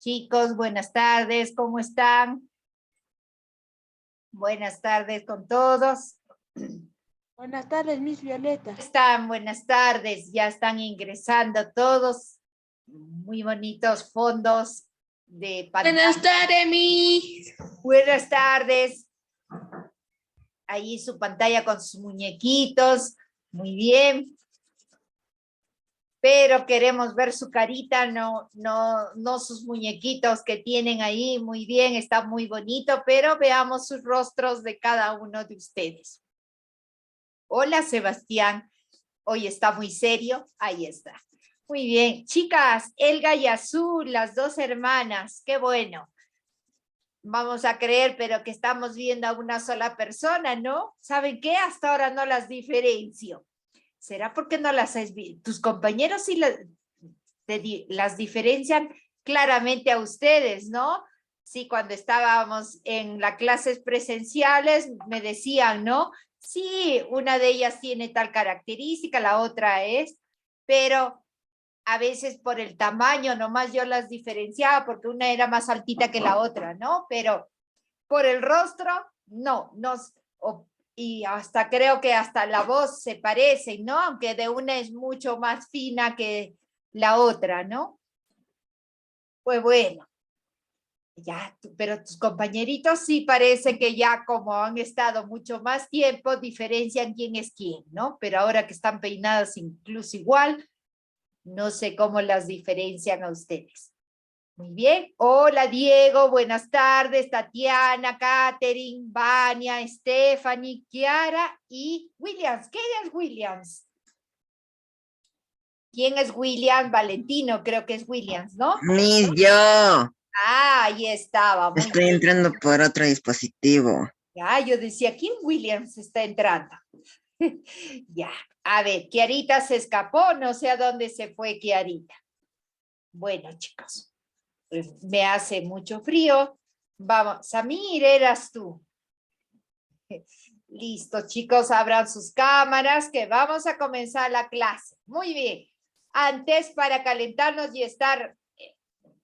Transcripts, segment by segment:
Chicos, buenas tardes, ¿cómo están? Buenas tardes con todos. Buenas tardes, Miss Violeta. ¿Cómo están? Buenas tardes, ya están ingresando todos. Muy bonitos fondos de pantalla. Buenas tardes, Miss. Buenas tardes. Ahí su pantalla con sus muñequitos. Muy bien. Pero queremos ver su carita, no sus muñequitos que tienen ahí. Muy bien, está muy bonito, pero veamos sus rostros de cada uno de ustedes. Hola, Sebastián. Hoy está muy serio. Ahí está. Muy bien. Chicas, Elga y Azul, las dos hermanas. Qué bueno. Vamos a creer, pero que estamos viendo a una sola persona, ¿no? ¿Saben qué? Hasta ahora no las diferencio. ¿Será porque no las has visto? Tus compañeros sí las diferencian claramente a ustedes, ¿no? Sí, cuando estábamos en las clases presenciales me decían, ¿no? Sí, una de ellas tiene tal característica, la otra es, pero a veces por el tamaño nomás yo las diferenciaba porque una era más altita que la otra, ¿no? Pero por el rostro, no, y hasta creo que hasta la voz se parece, ¿no? Aunque de una es mucho más fina que la otra, ¿no? Pues bueno, ya, pero tus compañeritos sí parece que ya como han estado mucho más tiempo, diferencian quién es quién, ¿no? Pero ahora que están peinadas incluso igual, no sé cómo las diferencian a ustedes. Muy bien. Hola, Diego. Buenas tardes. Tatiana, Catherine, Vania, Stephanie, Kiara y Williams. ¿Quién es Williams? ¿Quién es Williams? Valentino, creo que es Williams, ¿no? Miss, yo. Ahí estaba. Muy Estoy bien. entrando por otro dispositivo. Ya, yo decía, ¿quién Williams está entrando? Ya. A ver, Kiarita se escapó. No sé a dónde se fue Kiarita. Bueno, chicos. Me hace mucho frío. Vamos, Samir, eras tú. Listo, chicos, abran sus cámaras que vamos a comenzar la clase. Muy bien. Antes, para calentarnos y estar,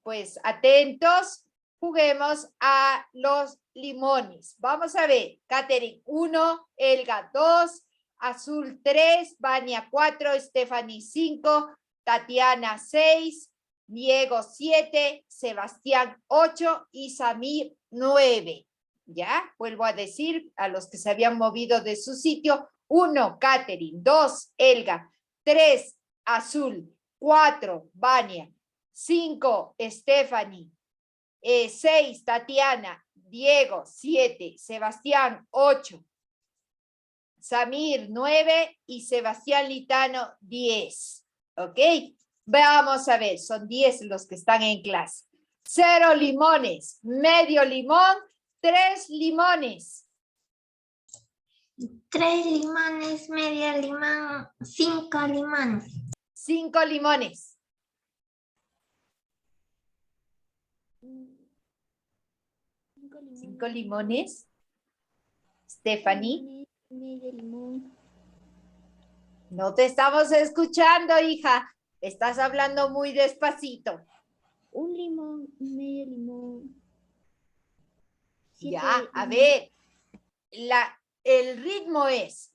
pues, atentos, juguemos a los limones. Vamos a ver, Catherine 1, Elga 2, Azul 3, Vania 4, Stephanie 5, Tatiana 6, Diego 7, Sebastián 8 y Samir 9. ¿Ya? Vuelvo a decir a los que se habían movido de su sitio. 1, Catherine. 2, Elga. 3, Azul. 4, Vania. 5, Stephanie. 6, Tatiana. Diego, 7. Sebastián, 8. Samir, 9. Y Sebastián Litano, 10. ¿Ok? Vamos a ver, son 10 los que están en clase. 0 limones, medio limón, 3 limones. 3 limones, medio limón, 5 limones. 5 limones. 5 limones. Stephanie. Medio limón. No te estamos escuchando, hija. Estás hablando muy despacito. Un limón, medio limón. Ya, a ver. El ritmo es,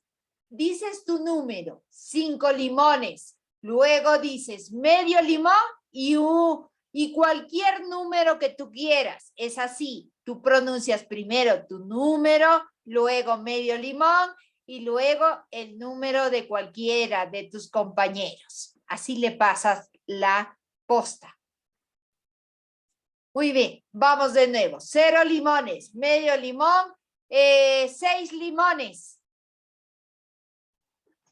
dices tu número, 5 limones, luego dices medio limón y cualquier número que tú quieras. Es así, tú pronuncias primero tu número, luego medio limón y luego el número de cualquiera de tus compañeros. Así le pasas la posta. Muy bien, vamos de nuevo. 0 limones, medio limón, 6 limones.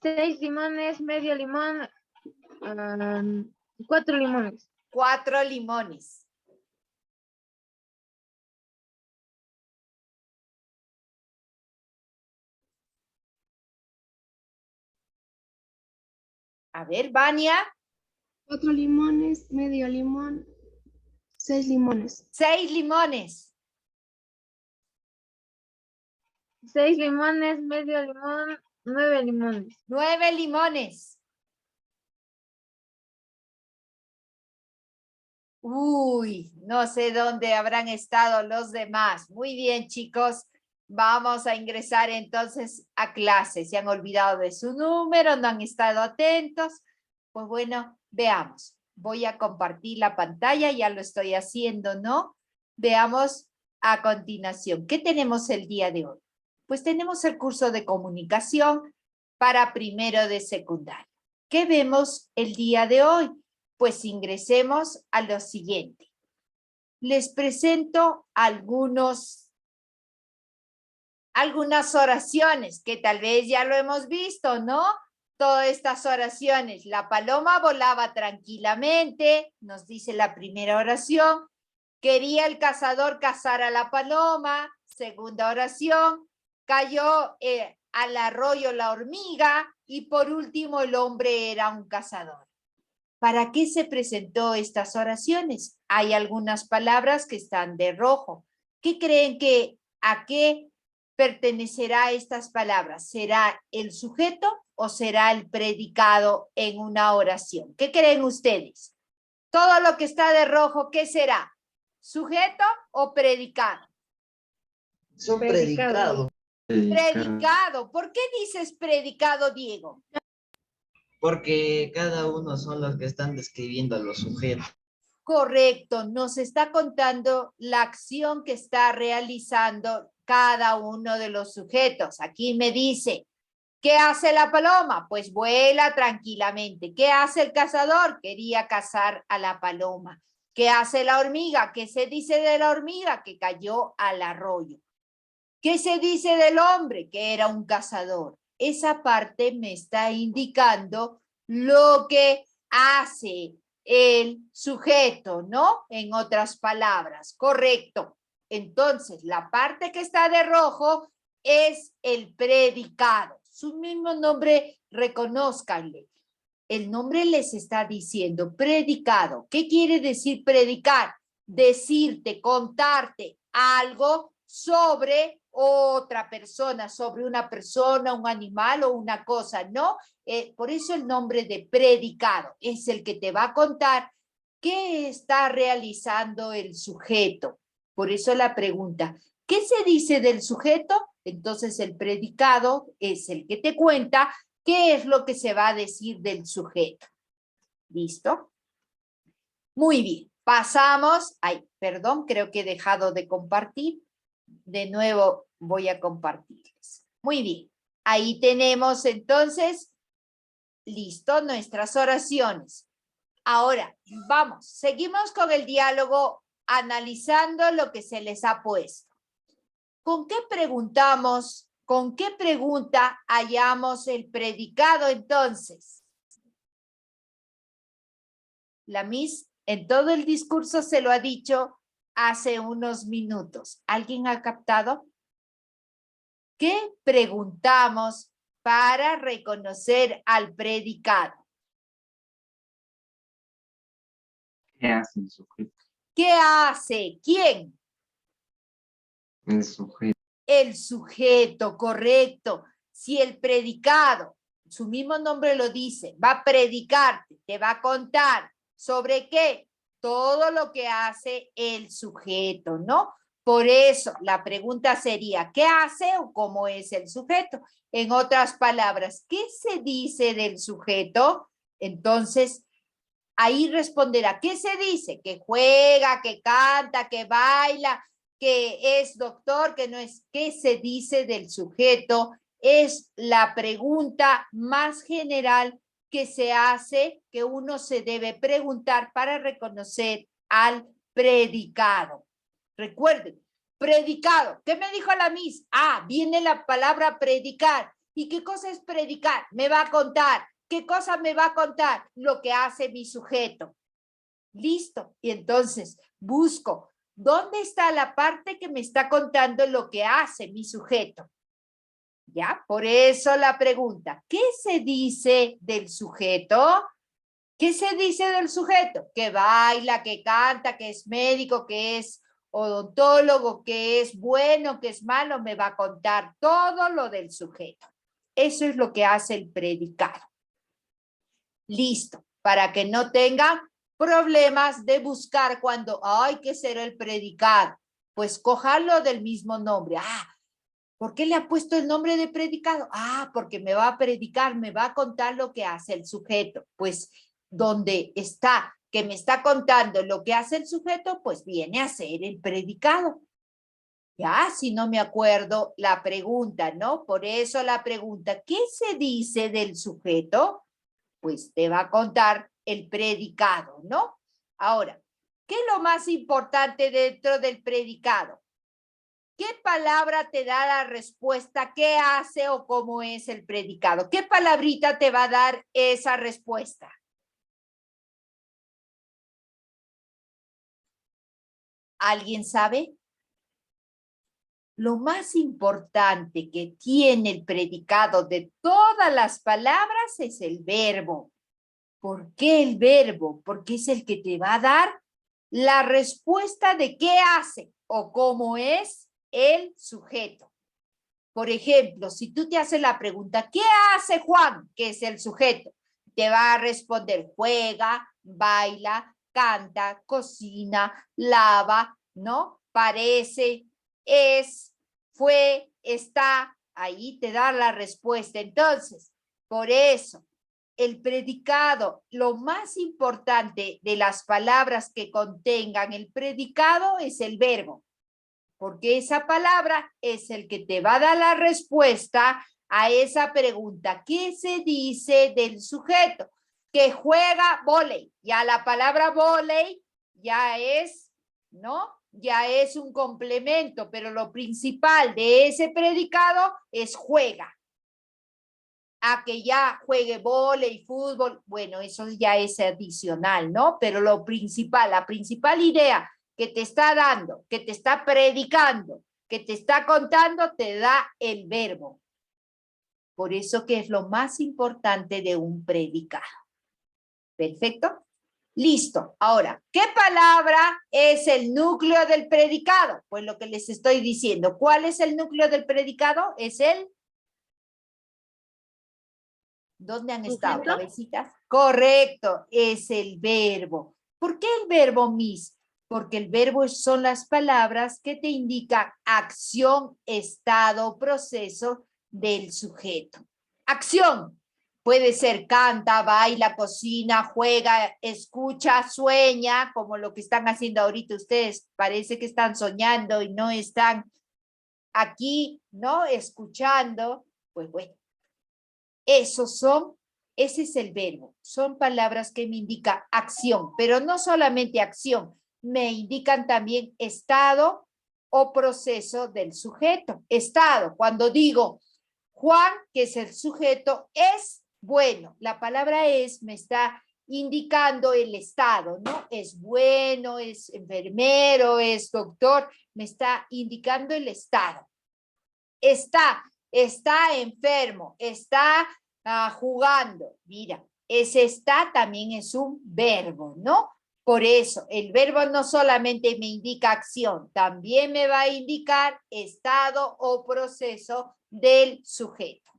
6 limones, medio limón, 4 limones. 4 limones. A ver, Vania. 4 limones, medio limón, 6 limones. 6 limones. 6 limones, medio limón, 9 limones. 9 limones. Uy, no sé dónde habrán estado los demás. Muy bien, chicos. Vamos a ingresar entonces a clase. ¿Se han olvidado de su número? ¿No han estado atentos? Pues bueno, veamos. Voy a compartir la pantalla, ya lo estoy haciendo, ¿no? Veamos a continuación. ¿Qué tenemos el día de hoy? Pues tenemos el curso de comunicación para primero de secundaria. ¿Qué vemos el día de hoy? Pues ingresemos a lo siguiente. Les presento algunas oraciones que tal vez ya lo hemos visto, ¿no? Todas estas oraciones. La paloma volaba tranquilamente, nos dice la primera oración. Quería el cazador cazar a la paloma. Segunda oración. Cayó al arroyo la hormiga. Y por último, el hombre era un cazador. ¿Para qué se presentó estas oraciones? Hay algunas palabras que están de rojo. ¿Qué creen que a qué pertenecerá estas palabras? ¿Será el sujeto o será el predicado en una oración? ¿Qué creen ustedes? Todo lo que está de rojo, ¿qué será? ¿Sujeto o predicado? Son Predicado. predicados. Predicado. ¿Por qué dices predicado, Diego? Porque cada uno son los que están describiendo a los sujetos. Correcto, nos está contando la acción que está realizando cada uno de los sujetos. Aquí me dice, ¿qué hace la paloma? Pues vuela tranquilamente. ¿Qué hace el cazador? Quería cazar a la paloma. ¿Qué hace la hormiga? ¿Qué se dice de la hormiga? Que cayó al arroyo. ¿Qué se dice del hombre? Que era un cazador. Esa parte me está indicando lo que hace el sujeto, ¿no? En otras palabras, correcto. Entonces, la parte que está de rojo es el predicado. Su mismo nombre, reconózcanle. El nombre les está diciendo predicado. ¿Qué quiere decir predicar? Decirte, contarte algo sobre otra persona, sobre una persona, un animal o una cosa, ¿no? Por eso el nombre de predicado es el que te va a contar qué está realizando el sujeto. Por eso la pregunta, ¿qué se dice del sujeto? Entonces el predicado es el que te cuenta qué es lo que se va a decir del sujeto. ¿Listo? Muy bien, pasamos, ay, perdón, creo que he dejado de compartir. De nuevo voy a compartirles. Muy bien, ahí tenemos entonces, listo, nuestras oraciones. Ahora, vamos, seguimos con el diálogo analizando lo que se les ha puesto. ¿Con qué preguntamos? ¿Con qué pregunta hallamos el predicado entonces? La Miss en todo el discurso se lo ha dicho hace unos minutos. ¿Alguien ha captado? ¿Qué preguntamos para reconocer al predicado? ¿Qué hace el sujeto? ¿Qué hace? ¿Quién? El sujeto. El sujeto, correcto. Si el predicado, su mismo nombre lo dice, va a predicarte, te va a contar sobre qué, todo lo que hace el sujeto, ¿no? Por eso la pregunta sería, ¿qué hace o cómo es el sujeto? En otras palabras, ¿qué se dice del sujeto? Entonces, ahí responderá, ¿qué se dice? Que juega, que canta, que baila, que es doctor, que no es. ¿Qué se dice del sujeto? Es la pregunta más general que se hace, que uno se debe preguntar para reconocer al predicado. Recuerden, predicado. ¿Qué me dijo la Miss? Ah, viene la palabra predicar. ¿Y qué cosa es predicar? Me va a contar. ¿Qué cosa me va a contar? Lo que hace mi sujeto. Listo. Y entonces busco, ¿dónde está la parte que me está contando lo que hace mi sujeto? ¿Ya? Por eso la pregunta, ¿qué se dice del sujeto? ¿Qué se dice del sujeto? Que baila, que canta, que es médico, que es odontólogo, que es bueno, que es malo, me va a contar todo lo del sujeto. Eso es lo que hace el predicado. Listo, para que no tengan problemas de buscar cuando hay que ser el predicado. Pues cojarlo del mismo nombre. ¿Por qué le ha puesto el nombre de predicado? Porque me va a predicar, me va a contar lo que hace el sujeto. Pues donde está, que me está contando lo que hace el sujeto, pues viene a ser el predicado. Ya, si no me acuerdo la pregunta, ¿no? Por eso la pregunta, ¿qué se dice del sujeto? Pues te va a contar el predicado, ¿no? Ahora, ¿qué es lo más importante dentro del predicado? ¿Qué palabra te da la respuesta? ¿Qué hace o cómo es el predicado? ¿Qué palabrita te va a dar esa respuesta? ¿Alguien sabe? Lo más importante que tiene el predicado de todas las palabras es el verbo. ¿Por qué el verbo? Porque es el que te va a dar la respuesta de qué hace o cómo es el sujeto. Por ejemplo, si tú te haces la pregunta, ¿qué hace Juan? Que es el sujeto. Te va a responder, juega, baila, canta, cocina, lava, ¿no? Parece, es, fue, está. Ahí te da la respuesta. Entonces, por eso, el predicado, lo más importante de las palabras que contengan el predicado es el verbo, porque esa palabra es el que te va a dar la respuesta a esa pregunta. ¿Qué se dice del sujeto? Que juega vóley. Ya la palabra vóley ya es, ¿no? Ya es un complemento, pero lo principal de ese predicado es juega. A que ya juegue vóley, fútbol, bueno, eso ya es adicional, ¿no? Pero lo principal, la principal idea que te está dando, que te está predicando, que te está contando, te da el verbo. Por eso que es lo más importante de un predicado. ¿Perfecto? Listo. Ahora, ¿qué palabra es el núcleo del predicado? Pues lo que les estoy diciendo. ¿Cuál es el núcleo del predicado? Es el... ¿Dónde han estado, cabecitas? Correcto, es el verbo. ¿Por qué el verbo, Miss? Porque el verbo son las palabras que te indican acción, estado, proceso del sujeto. Acción. Puede ser canta, baila, cocina, juega, escucha, sueña, como lo que están haciendo ahorita ustedes. Parece que están soñando y no están aquí, ¿no? Escuchando. Pues bueno. Ese es el verbo, son palabras que me indican acción, pero no solamente acción, me indican también estado o proceso del sujeto. Estado, cuando digo Juan, que es el sujeto, es bueno, la palabra es me está indicando el estado, ¿no? Es bueno, es enfermero, es doctor, me está indicando el estado. Está enfermo, está jugando. Mira, ese está también es un verbo, ¿no? Por eso, el verbo no solamente me indica acción, también me va a indicar estado o proceso del sujeto.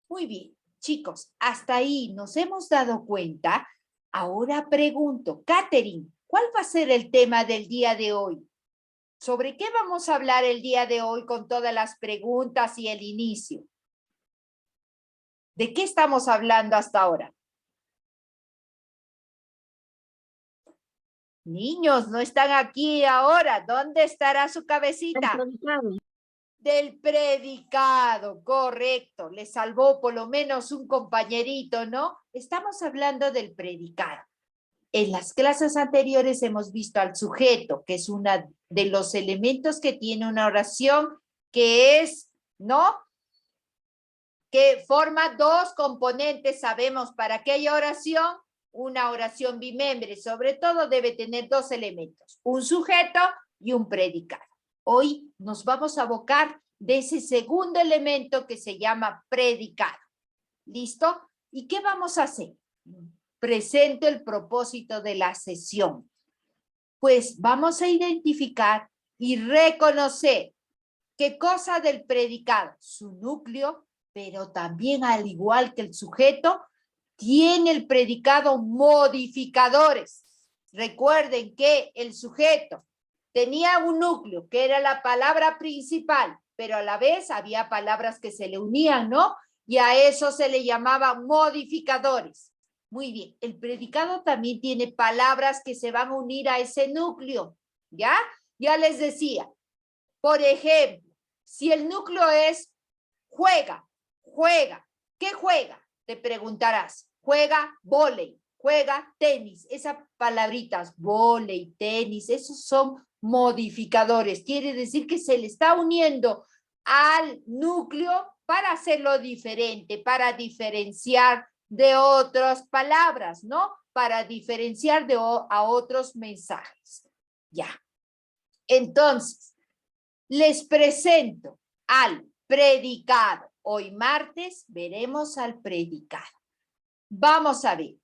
Muy bien, chicos, hasta ahí nos hemos dado cuenta. Ahora pregunto, Catherine, ¿cuál va a ser el tema del día de hoy? ¿Sobre qué vamos a hablar el día de hoy con todas las preguntas y el inicio? ¿De qué estamos hablando hasta ahora? Niños, no están aquí ahora. ¿Dónde estará su cabecita? Del predicado, correcto. Le salvó por lo menos un compañerito, ¿no? Estamos hablando del predicado. En las clases anteriores hemos visto al sujeto, que es uno de los elementos que tiene una oración, que es, ¿no? Que forma dos componentes, sabemos, para aquella oración, una oración bimembre, sobre todo debe tener dos elementos, un sujeto y un predicado. Hoy nos vamos a abocar de ese segundo elemento que se llama predicado. ¿Listo? ¿Y qué vamos a hacer? Presento el propósito de la sesión. Pues vamos a identificar y reconocer qué cosa del predicado, su núcleo, pero también al igual que el sujeto, tiene el predicado modificadores. Recuerden que el sujeto tenía un núcleo, que era la palabra principal, pero a la vez había palabras que se le unían, ¿no? Y a eso se le llamaba modificadores. Muy bien, el predicado también tiene palabras que se van a unir a ese núcleo, ¿ya? Ya les decía, por ejemplo, si el núcleo es juega, ¿qué juega? Te preguntarás, juega vóley, juega tenis, esas palabritas, vóley, tenis, esos son modificadores, quiere decir que se le está uniendo al núcleo para hacerlo diferente, para diferenciar de otras palabras, ¿no? Para diferenciar a otros mensajes. Ya. Entonces, les presento al predicado. Hoy martes veremos al predicado. Vamos a ver.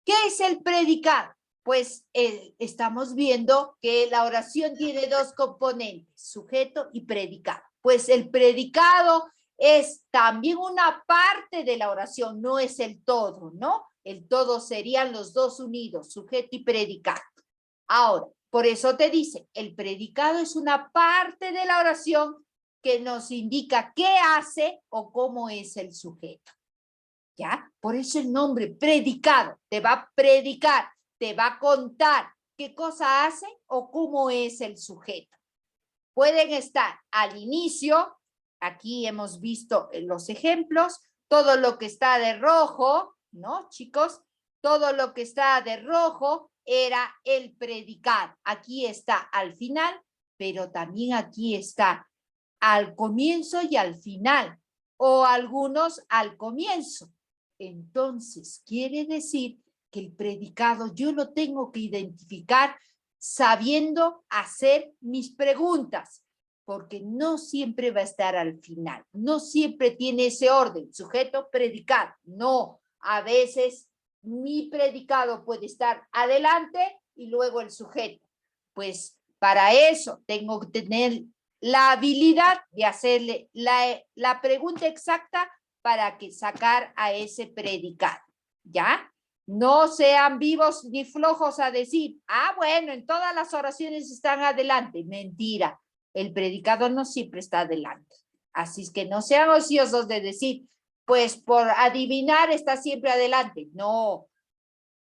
¿Qué es el predicado? Pues estamos viendo que la oración tiene dos componentes, sujeto y predicado. Pues el predicado es también una parte de la oración, no es el todo, ¿no? El todo serían los dos unidos, sujeto y predicado. Ahora, por eso te dice, el predicado es una parte de la oración que nos indica qué hace o cómo es el sujeto. ¿Ya? Por eso el nombre predicado, te va a predicar, te va a contar qué cosa hace o cómo es el sujeto. Pueden estar al inicio, aquí hemos visto los ejemplos, todo lo que está de rojo, ¿no, chicos? Todo lo que está de rojo era el predicado. Aquí está al final, pero también aquí está al comienzo y al final, o algunos al comienzo. Entonces, quiere decir que el predicado yo lo tengo que identificar sabiendo hacer mis preguntas, porque no siempre va a estar al final, no siempre tiene ese orden, sujeto, predicado, no, a veces mi predicado puede estar adelante y luego el sujeto. Pues para eso tengo que tener la habilidad de hacerle la pregunta exacta para que sacar a ese predicado, ¿ya? No sean vivos ni flojos a decir, bueno, en todas las oraciones están adelante. Mentira, el predicado no siempre está adelante. Así es que no sean ociosos de decir, pues por adivinar está siempre adelante. No,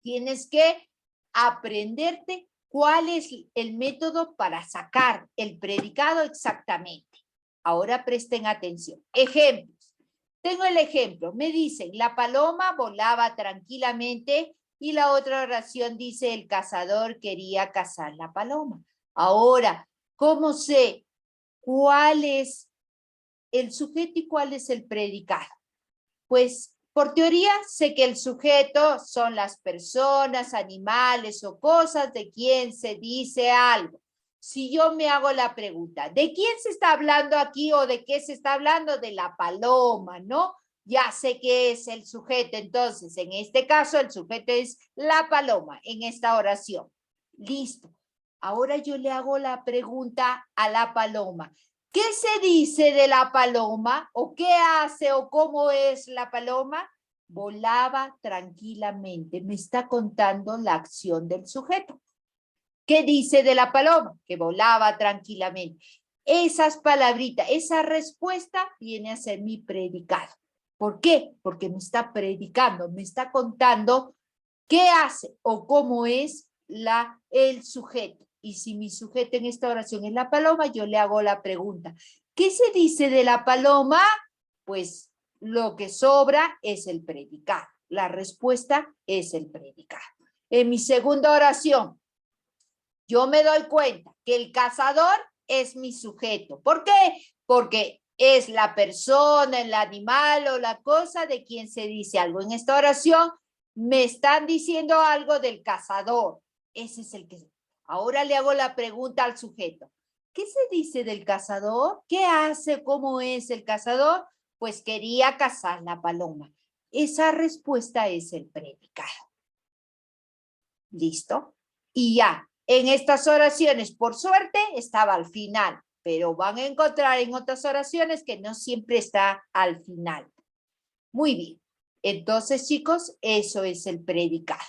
tienes que aprenderte cuál es el método para sacar el predicado exactamente. Ahora presten atención. Ejemplos. Tengo el ejemplo. Me dicen, la paloma volaba tranquilamente y la otra oración dice, el cazador quería cazar la paloma. Ahora, ¿cómo sé cuál es el sujeto y cuál es el predicado? Pues por teoría sé que el sujeto son las personas, animales o cosas de quien se dice algo. Si yo me hago la pregunta, ¿de quién se está hablando aquí o de qué se está hablando? De la paloma, ¿no? Ya sé que es el sujeto, entonces en este caso el sujeto es la paloma en esta oración. Listo. Ahora yo le hago la pregunta a la paloma. ¿Qué se dice de la paloma? ¿O qué hace o cómo es la paloma? Volaba tranquilamente. Me está contando la acción del sujeto. ¿Qué dice de la paloma? Que volaba tranquilamente. Esas palabritas, esa respuesta viene a ser mi predicado. ¿Por qué? Porque me está predicando, me está contando qué hace o cómo es el sujeto. Y si mi sujeto en esta oración es la paloma, yo le hago la pregunta. ¿Qué se dice de la paloma? Pues lo que sobra es el predicado. La respuesta es el predicado. En mi segunda oración, yo me doy cuenta que el cazador es mi sujeto. ¿Por qué? Porque es la persona, el animal o la cosa de quien se dice algo. En esta oración me están diciendo algo del cazador. Ese es el que... Ahora le hago la pregunta al sujeto. ¿Qué se dice del cazador? ¿Qué hace? ¿Cómo es el cazador? Pues quería cazar la paloma. Esa respuesta es el predicado. ¿Listo? Y ya. En estas oraciones, por suerte, estaba al final, pero van a encontrar en otras oraciones que no siempre está al final. Muy bien. Entonces, chicos, eso es el predicado.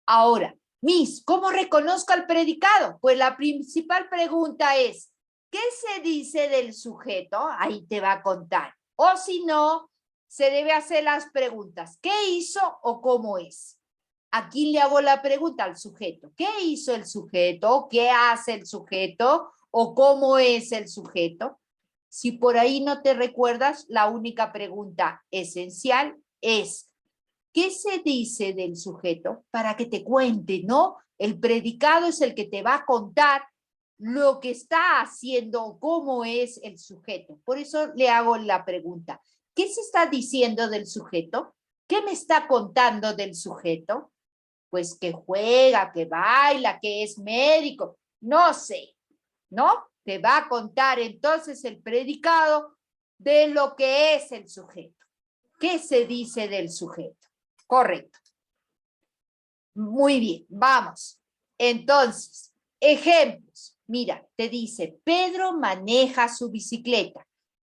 Ahora, Miss, ¿cómo reconozco al predicado? Pues la principal pregunta es, ¿qué se dice del sujeto? Ahí te va a contar. O si no, se debe hacer las preguntas. ¿Qué hizo o cómo es? Aquí le hago la pregunta al sujeto. ¿Qué hizo el sujeto? ¿Qué hace el sujeto? ¿O cómo es el sujeto? Si por ahí no te recuerdas, la única pregunta esencial es, ¿qué se dice del sujeto? Para que te cuente, ¿no? El predicado es el que te va a contar lo que está haciendo o cómo es el sujeto. Por eso le hago la pregunta. ¿Qué se está diciendo del sujeto? ¿Qué me está contando del sujeto? Pues que juega, que baila, que es médico. No sé, ¿no? Te va a contar entonces el predicado de lo que es el sujeto. ¿Qué se dice del sujeto? Correcto. Muy bien, vamos. Entonces, ejemplos. Mira, te dice, Pedro maneja su bicicleta.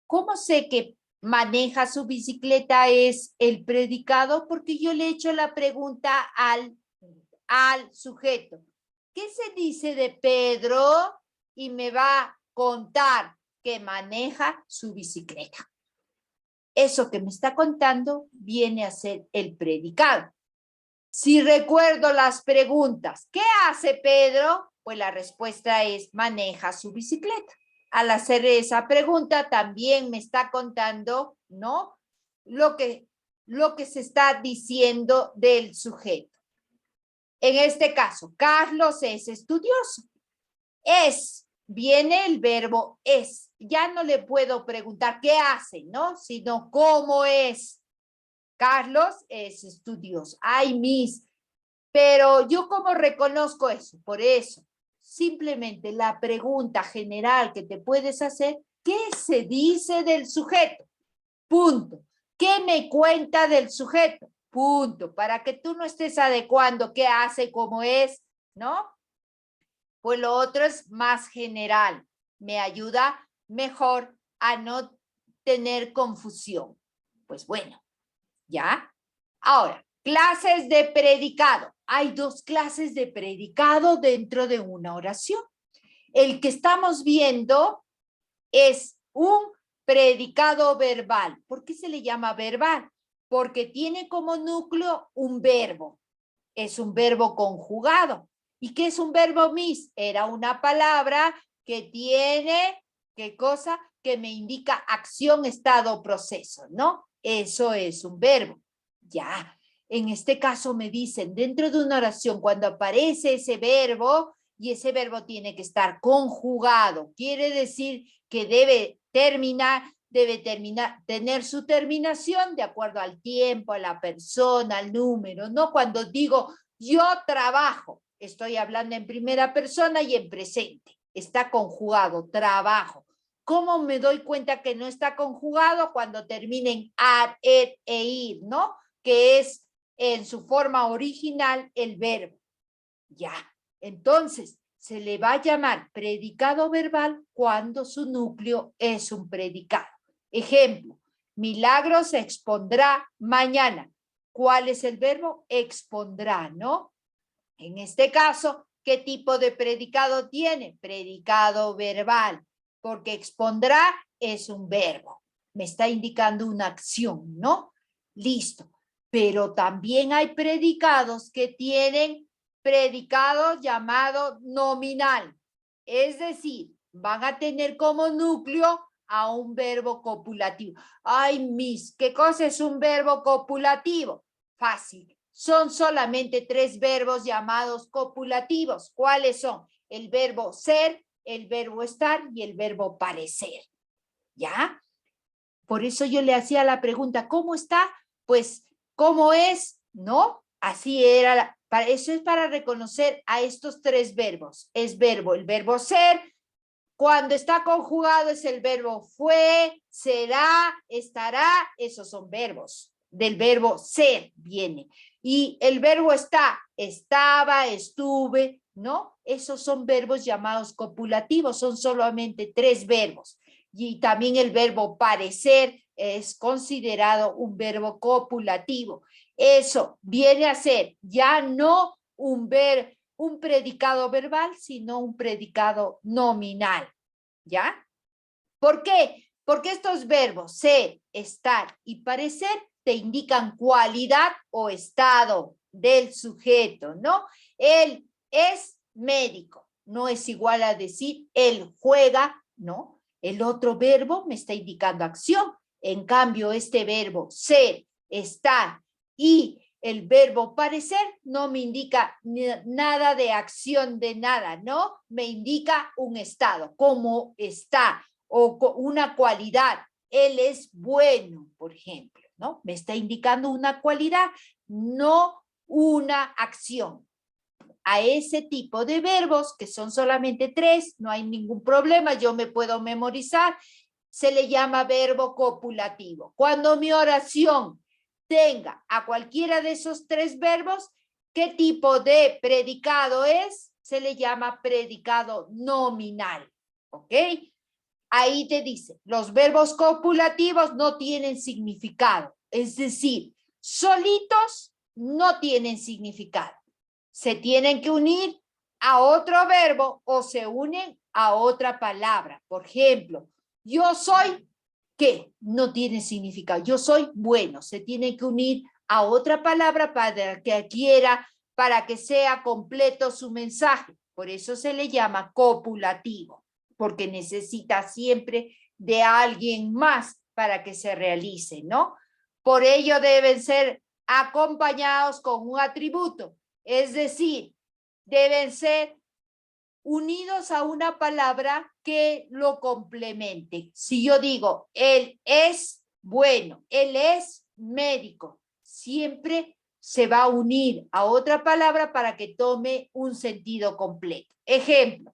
¿Cómo sé que maneja su bicicleta es el predicado? Porque yo le he hecho la pregunta al sujeto. ¿Qué se dice de Pedro? Y me va a contar que maneja su bicicleta. Eso que me está contando viene a ser el predicado. Si recuerdo las preguntas, ¿qué hace Pedro? Pues la respuesta es maneja su bicicleta. Al hacer esa pregunta también me está contando, ¿no? Lo que se está diciendo del sujeto. En este caso, Carlos es estudioso. Viene el verbo es. Ya no le puedo preguntar qué hace, ¿no? Sino cómo es. Carlos es estudioso. Ay, Miss. Pero yo cómo reconozco eso. Por eso, simplemente la pregunta general que te puedes hacer, ¿qué se dice del sujeto? Punto. ¿Qué me cuenta del sujeto? Punto. Para que tú no estés adecuando qué hace, cómo es, ¿no? Pues lo otro es más general. Me ayuda mejor a no tener confusión. Pues bueno, ¿ya? Ahora, clases de predicado. Hay dos clases de predicado dentro de una oración. El que estamos viendo es un predicado verbal. ¿Por qué se le llama verbal? Porque tiene como núcleo un verbo. Es un verbo conjugado. ¿Y qué es un verbo, Miss? Era una palabra que tiene, ¿qué cosa? Que me indica acción, estado, proceso, ¿no? Eso es un verbo. Ya, en este caso me dicen, dentro de una oración, cuando aparece ese verbo, y ese verbo tiene que estar conjugado, quiere decir que debe tener su terminación de acuerdo al tiempo, a la persona, al número, ¿no? Cuando digo, yo trabajo, estoy hablando en primera persona y en presente. Está conjugado, trabajo. ¿Cómo me doy cuenta que no está conjugado? Cuando terminen ad, ed e ir, ¿no? Que es en su forma original el verbo. Ya. Entonces, se le va a llamar predicado verbal cuando su núcleo es un predicado. Ejemplo, Milagro se expondrá mañana. ¿Cuál es el verbo? Expondrá, ¿no? En este caso, ¿qué tipo de predicado tiene? Predicado verbal, porque expondrá es un verbo. Me está indicando una acción, ¿no? Listo. Pero también hay predicados que tienen predicado llamado nominal. Es decir, van a tener como núcleo a un verbo copulativo. Ay, Miss, ¿qué cosa es un verbo copulativo? Fácil. Son solamente 3 verbos llamados copulativos. ¿Cuáles son? El verbo ser, el verbo estar y el verbo parecer. ¿Ya? Por eso yo le hacía la pregunta, ¿cómo está? Pues, ¿cómo es? ¿No? Así era. Eso es para reconocer a estos 3 verbos. Es verbo, el verbo ser. Cuando está conjugado es el verbo fue, será, estará. Esos son verbos. Del verbo ser viene. Y el verbo está, estaba, estuve, ¿no? Esos son verbos llamados copulativos, son solamente 3 verbos. Y también el verbo parecer es considerado un verbo copulativo. Eso viene a ser ya no un predicado verbal, sino un predicado nominal, ¿ya? ¿Por qué? Porque estos verbos ser, estar y parecer te indican cualidad o estado del sujeto, ¿no? Él es médico, no es igual a decir él juega, ¿no? El otro verbo me está indicando acción. En cambio, este verbo ser, estar y el verbo parecer no me indica nada de acción de nada, ¿no? Me indica un estado, cómo está, o una cualidad. Él es bueno, por ejemplo, ¿no? Me está indicando una cualidad, no una acción. A ese tipo de verbos, que son solamente 3, no hay ningún problema, yo me puedo memorizar, se le llama verbo copulativo. Cuando mi oración tenga a cualquiera de esos 3 verbos, ¿qué tipo de predicado es? Se le llama predicado nominal, ¿ok? Ahí te dice, los verbos copulativos no tienen significado, es decir, solitos no tienen significado. Se tienen que unir a otro verbo o se unen a otra palabra. Por ejemplo, yo soy, ¿qué? No tiene significado. Yo soy bueno. Se tiene que unir a otra palabra para que adquiera, para que sea completo su mensaje. Por eso se le llama copulativo, porque necesita siempre de alguien más para que se realice, ¿no? Por ello deben ser acompañados con un atributo. Es decir, deben ser unidos a una palabra que lo complemente. Si yo digo, él es bueno, él es médico, siempre se va a unir a otra palabra para que tome un sentido completo. Ejemplo,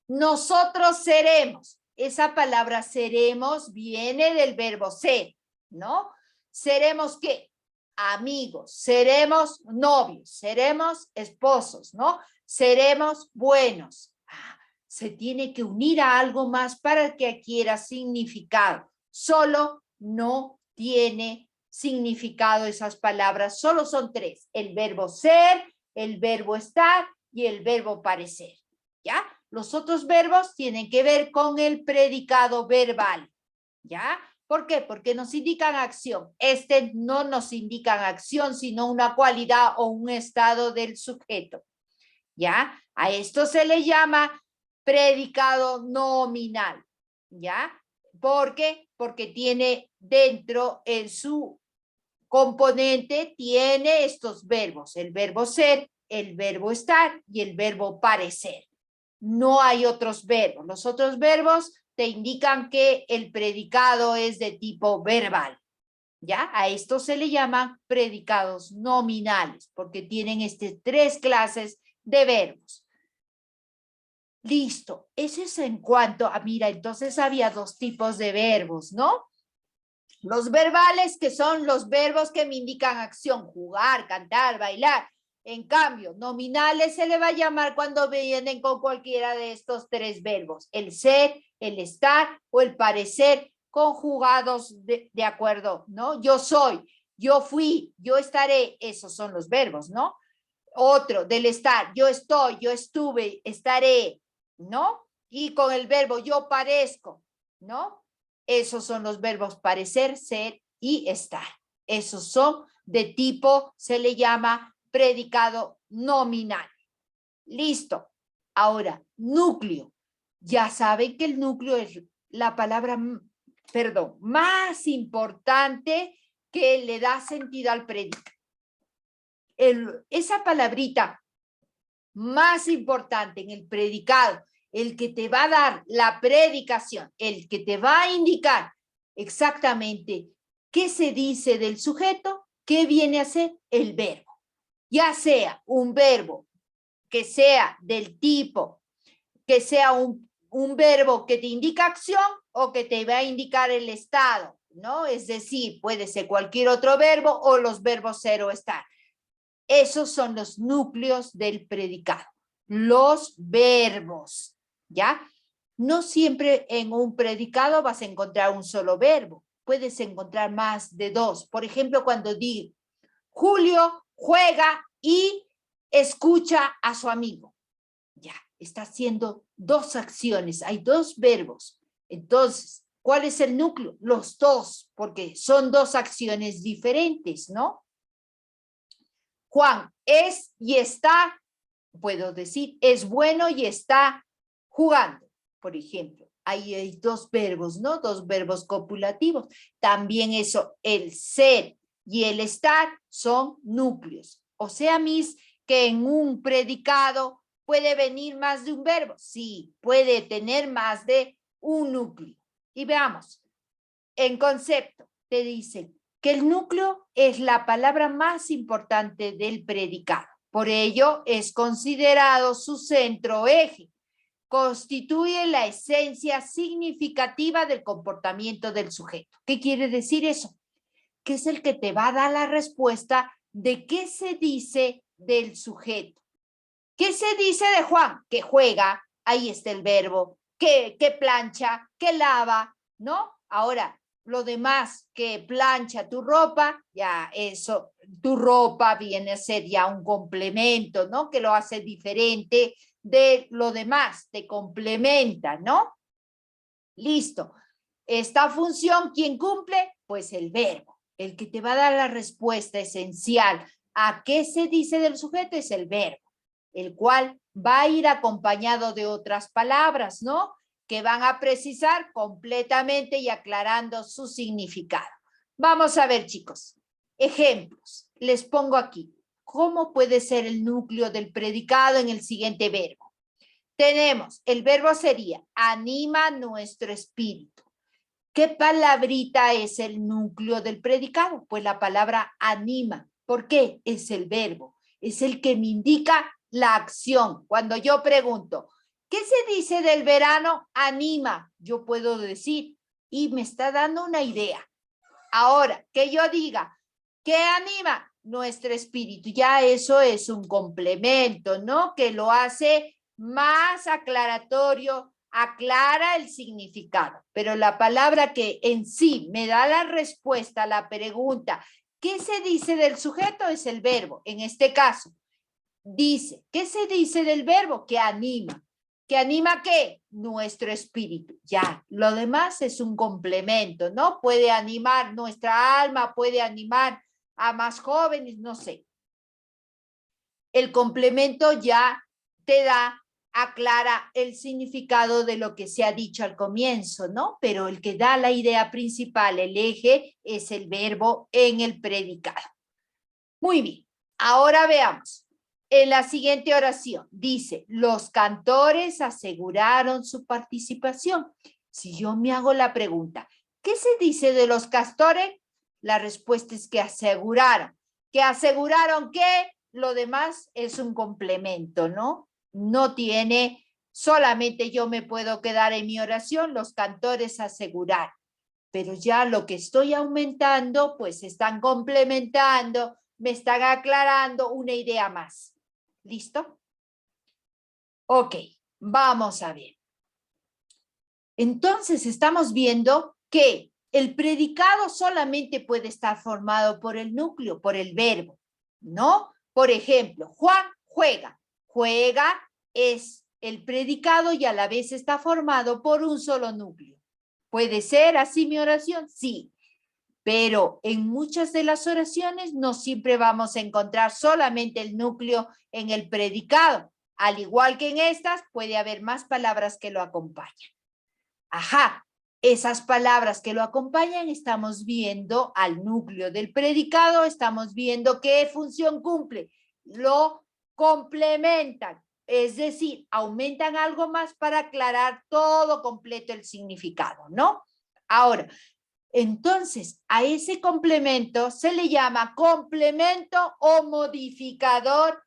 nosotros seremos. Esa palabra seremos viene del verbo ser, ¿no? ¿Seremos qué? Amigos, seremos novios, seremos esposos, ¿no? Seremos buenos. Se tiene que unir a algo más para que adquiera significado. Solo no tiene significado esas palabras, solo son 3. El verbo ser, el verbo estar y el verbo parecer, ¿ya? Los otros verbos tienen que ver con el predicado verbal, ¿ya? ¿Por qué? Porque nos indican acción. No nos indican acción, sino una cualidad o un estado del sujeto. ¿Ya? A esto se le llama predicado nominal. ¿Ya? ¿Por qué? Porque tiene dentro en su componente, tiene estos verbos. El verbo ser, el verbo estar y el verbo parecer. No hay otros verbos. Los otros verbos te indican que el predicado es de tipo verbal, ¿ya? A esto se le llaman predicados nominales, porque tienen 3 clases de verbos. Listo, eso es en cuanto a, mira, entonces había 2 tipos de verbos, ¿no? Los verbales, que son los verbos que me indican acción, jugar, cantar, bailar. En cambio, nominales se le va a llamar cuando vienen con cualquiera de estos 3 verbos, el ser, el estar o el parecer, conjugados de acuerdo, ¿no? Yo soy, yo fui, yo estaré, esos son los verbos, ¿no? Otro, del estar, yo estoy, yo estuve, estaré, ¿no? Y con el verbo yo parezco, ¿no? Esos son los verbos parecer, ser y estar. Esos son de tipo, se le llama predicado nominal. Listo. Ahora, núcleo. Ya saben que el núcleo es la palabra, perdón, más importante que le da sentido al predicado. Esa palabrita más importante en el predicado, el que te va a dar la predicación, el que te va a indicar exactamente qué se dice del sujeto, qué viene a ser el verbo. Ya sea un verbo que sea del tipo, que sea un verbo que te indica acción o que te va a indicar el estado, ¿no? Es decir, puede ser cualquier otro verbo o los verbos ser o estar. Esos son los núcleos del predicado, los verbos, ¿ya? No siempre en un predicado vas a encontrar un solo verbo, puedes encontrar más de 2. Por ejemplo, cuando digo, Julio juega y escucha a su amigo. Ya, está haciendo dos acciones, hay dos verbos. Entonces, ¿cuál es el núcleo? Los dos, porque son dos acciones diferentes, ¿no? Juan es y está, puedo decir, es bueno y está jugando, por ejemplo. Ahí hay dos verbos, ¿no? Dos verbos copulativos. También eso, el ser y el estar son núcleos. O sea, Miss, que en un predicado puede venir más de un verbo. Sí, puede tener más de un núcleo. Y veamos, en concepto, te dicen que el núcleo es la palabra más importante del predicado. Por ello, es considerado su centro o eje. Constituye la esencia significativa del comportamiento del sujeto. ¿Qué quiere decir eso? Que es el que te va a dar la respuesta de qué se dice del sujeto. ¿Qué se dice de Juan? Que juega, ahí está el verbo, que plancha, que lava, ¿no? Ahora, lo demás, que plancha tu ropa, ya eso, tu ropa viene a ser ya un complemento, ¿no? Que lo hace diferente de lo demás, te complementa, ¿no? Listo. Esta función, ¿quién cumple? Pues el verbo. El que te va a dar la respuesta esencial a qué se dice del sujeto es el verbo, el cual va a ir acompañado de otras palabras, ¿no? Que van a precisar completamente y aclarando su significado. Vamos a ver, chicos. Ejemplos. Les pongo aquí. ¿Cómo puede ser el núcleo del predicado en el siguiente verbo? Tenemos, el verbo sería, anima nuestro espíritu. ¿Qué palabrita es el núcleo del predicado? Pues la palabra anima. ¿Por qué? Es el verbo. Es el que me indica la acción. Cuando yo pregunto, ¿qué se dice del verano? Anima. Yo puedo decir, y me está dando una idea. Ahora, que yo diga, ¿qué anima? Nuestro espíritu. Ya eso es un complemento, ¿no? Que lo hace más aclaratorio, aclara el significado. Pero la palabra que en sí me da la respuesta a la pregunta, ¿qué se dice del sujeto? Es el verbo. En este caso, dice, ¿qué se dice del verbo? Que anima. ¿Que anima qué? Nuestro espíritu. Ya, lo demás es un complemento, ¿no? Puede animar nuestra alma, puede animar a más jóvenes, no sé. El complemento ya te da, aclara el significado de lo que se ha dicho al comienzo, ¿no? Pero el que da la idea principal, el eje, es el verbo en el predicado. Muy bien, ahora veamos. En la siguiente oración dice, los cantores aseguraron su participación. Si yo me hago la pregunta, ¿qué se dice de los castores? La respuesta es que aseguraron. ¿Que aseguraron qué? Lo demás es un complemento, ¿no? No tiene, solamente yo me puedo quedar en mi oración, los cantores aseguraron. Pero ya lo que estoy aumentando, pues están complementando, me están aclarando una idea más. ¿Listo? Ok, vamos a ver. Entonces estamos viendo que el predicado solamente puede estar formado por el núcleo, por el verbo, ¿no? Por ejemplo, Juan juega. Juega es el predicado y a la vez está formado por un solo núcleo. ¿Puede ser así mi oración? Sí. Pero en muchas de las oraciones no siempre vamos a encontrar solamente el núcleo en el predicado. Al igual que en estas, puede haber más palabras que lo acompañan. Ajá, esas palabras que lo acompañan, estamos viendo al núcleo del predicado, estamos viendo qué función cumple. Lo complementan, es decir, aumentan algo más para aclarar todo completo el significado, ¿no? Ahora, entonces, a ese complemento se le llama complemento o modificador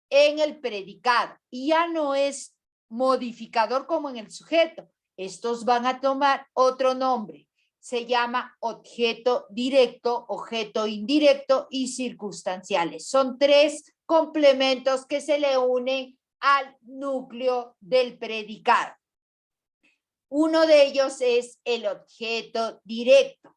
en el predicado. Y ya no es modificador como en el sujeto. Estos van a tomar otro nombre. Se llama objeto directo, objeto indirecto y circunstanciales. Son tres complementos que se le unen al núcleo del predicado. Uno de ellos es el objeto directo.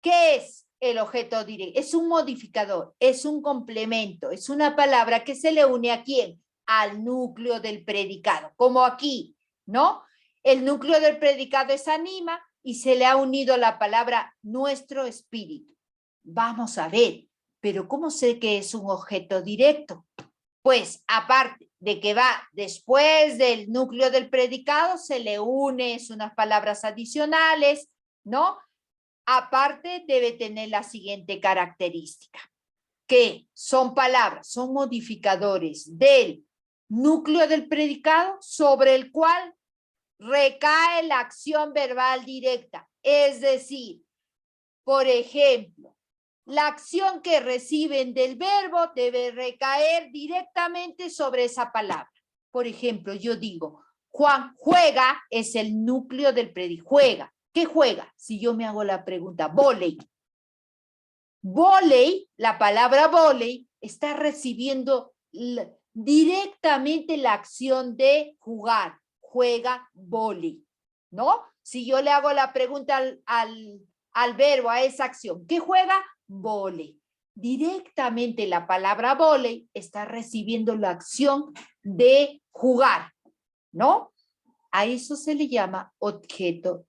¿Qué es el objeto directo? Es un modificador, es un complemento, es una palabra que se le une ¿a quién? Al núcleo del predicado, como aquí, ¿no? El núcleo del predicado es anima y se le ha unido la palabra nuestro espíritu. Vamos a ver, pero ¿cómo sé que es un objeto directo? Pues aparte de que va después del núcleo del predicado, se le une unas palabras adicionales, ¿no? Aparte debe tener la siguiente característica, que son palabras, son modificadores del núcleo del predicado sobre el cual recae la acción verbal directa. Es decir, por ejemplo, la acción que reciben del verbo debe recaer directamente sobre esa palabra. Por ejemplo, yo digo, Juan juega es el núcleo del predicado. Juega. ¿Qué juega? Si yo me hago la pregunta, vóley. Vóley, la palabra vóley, está recibiendo directamente la acción de jugar. Juega vóley, ¿no? Si yo le hago la pregunta al verbo, a esa acción, ¿qué juega? Vóley. Directamente la palabra vóley está recibiendo la acción de jugar, ¿no? A eso se le llama objeto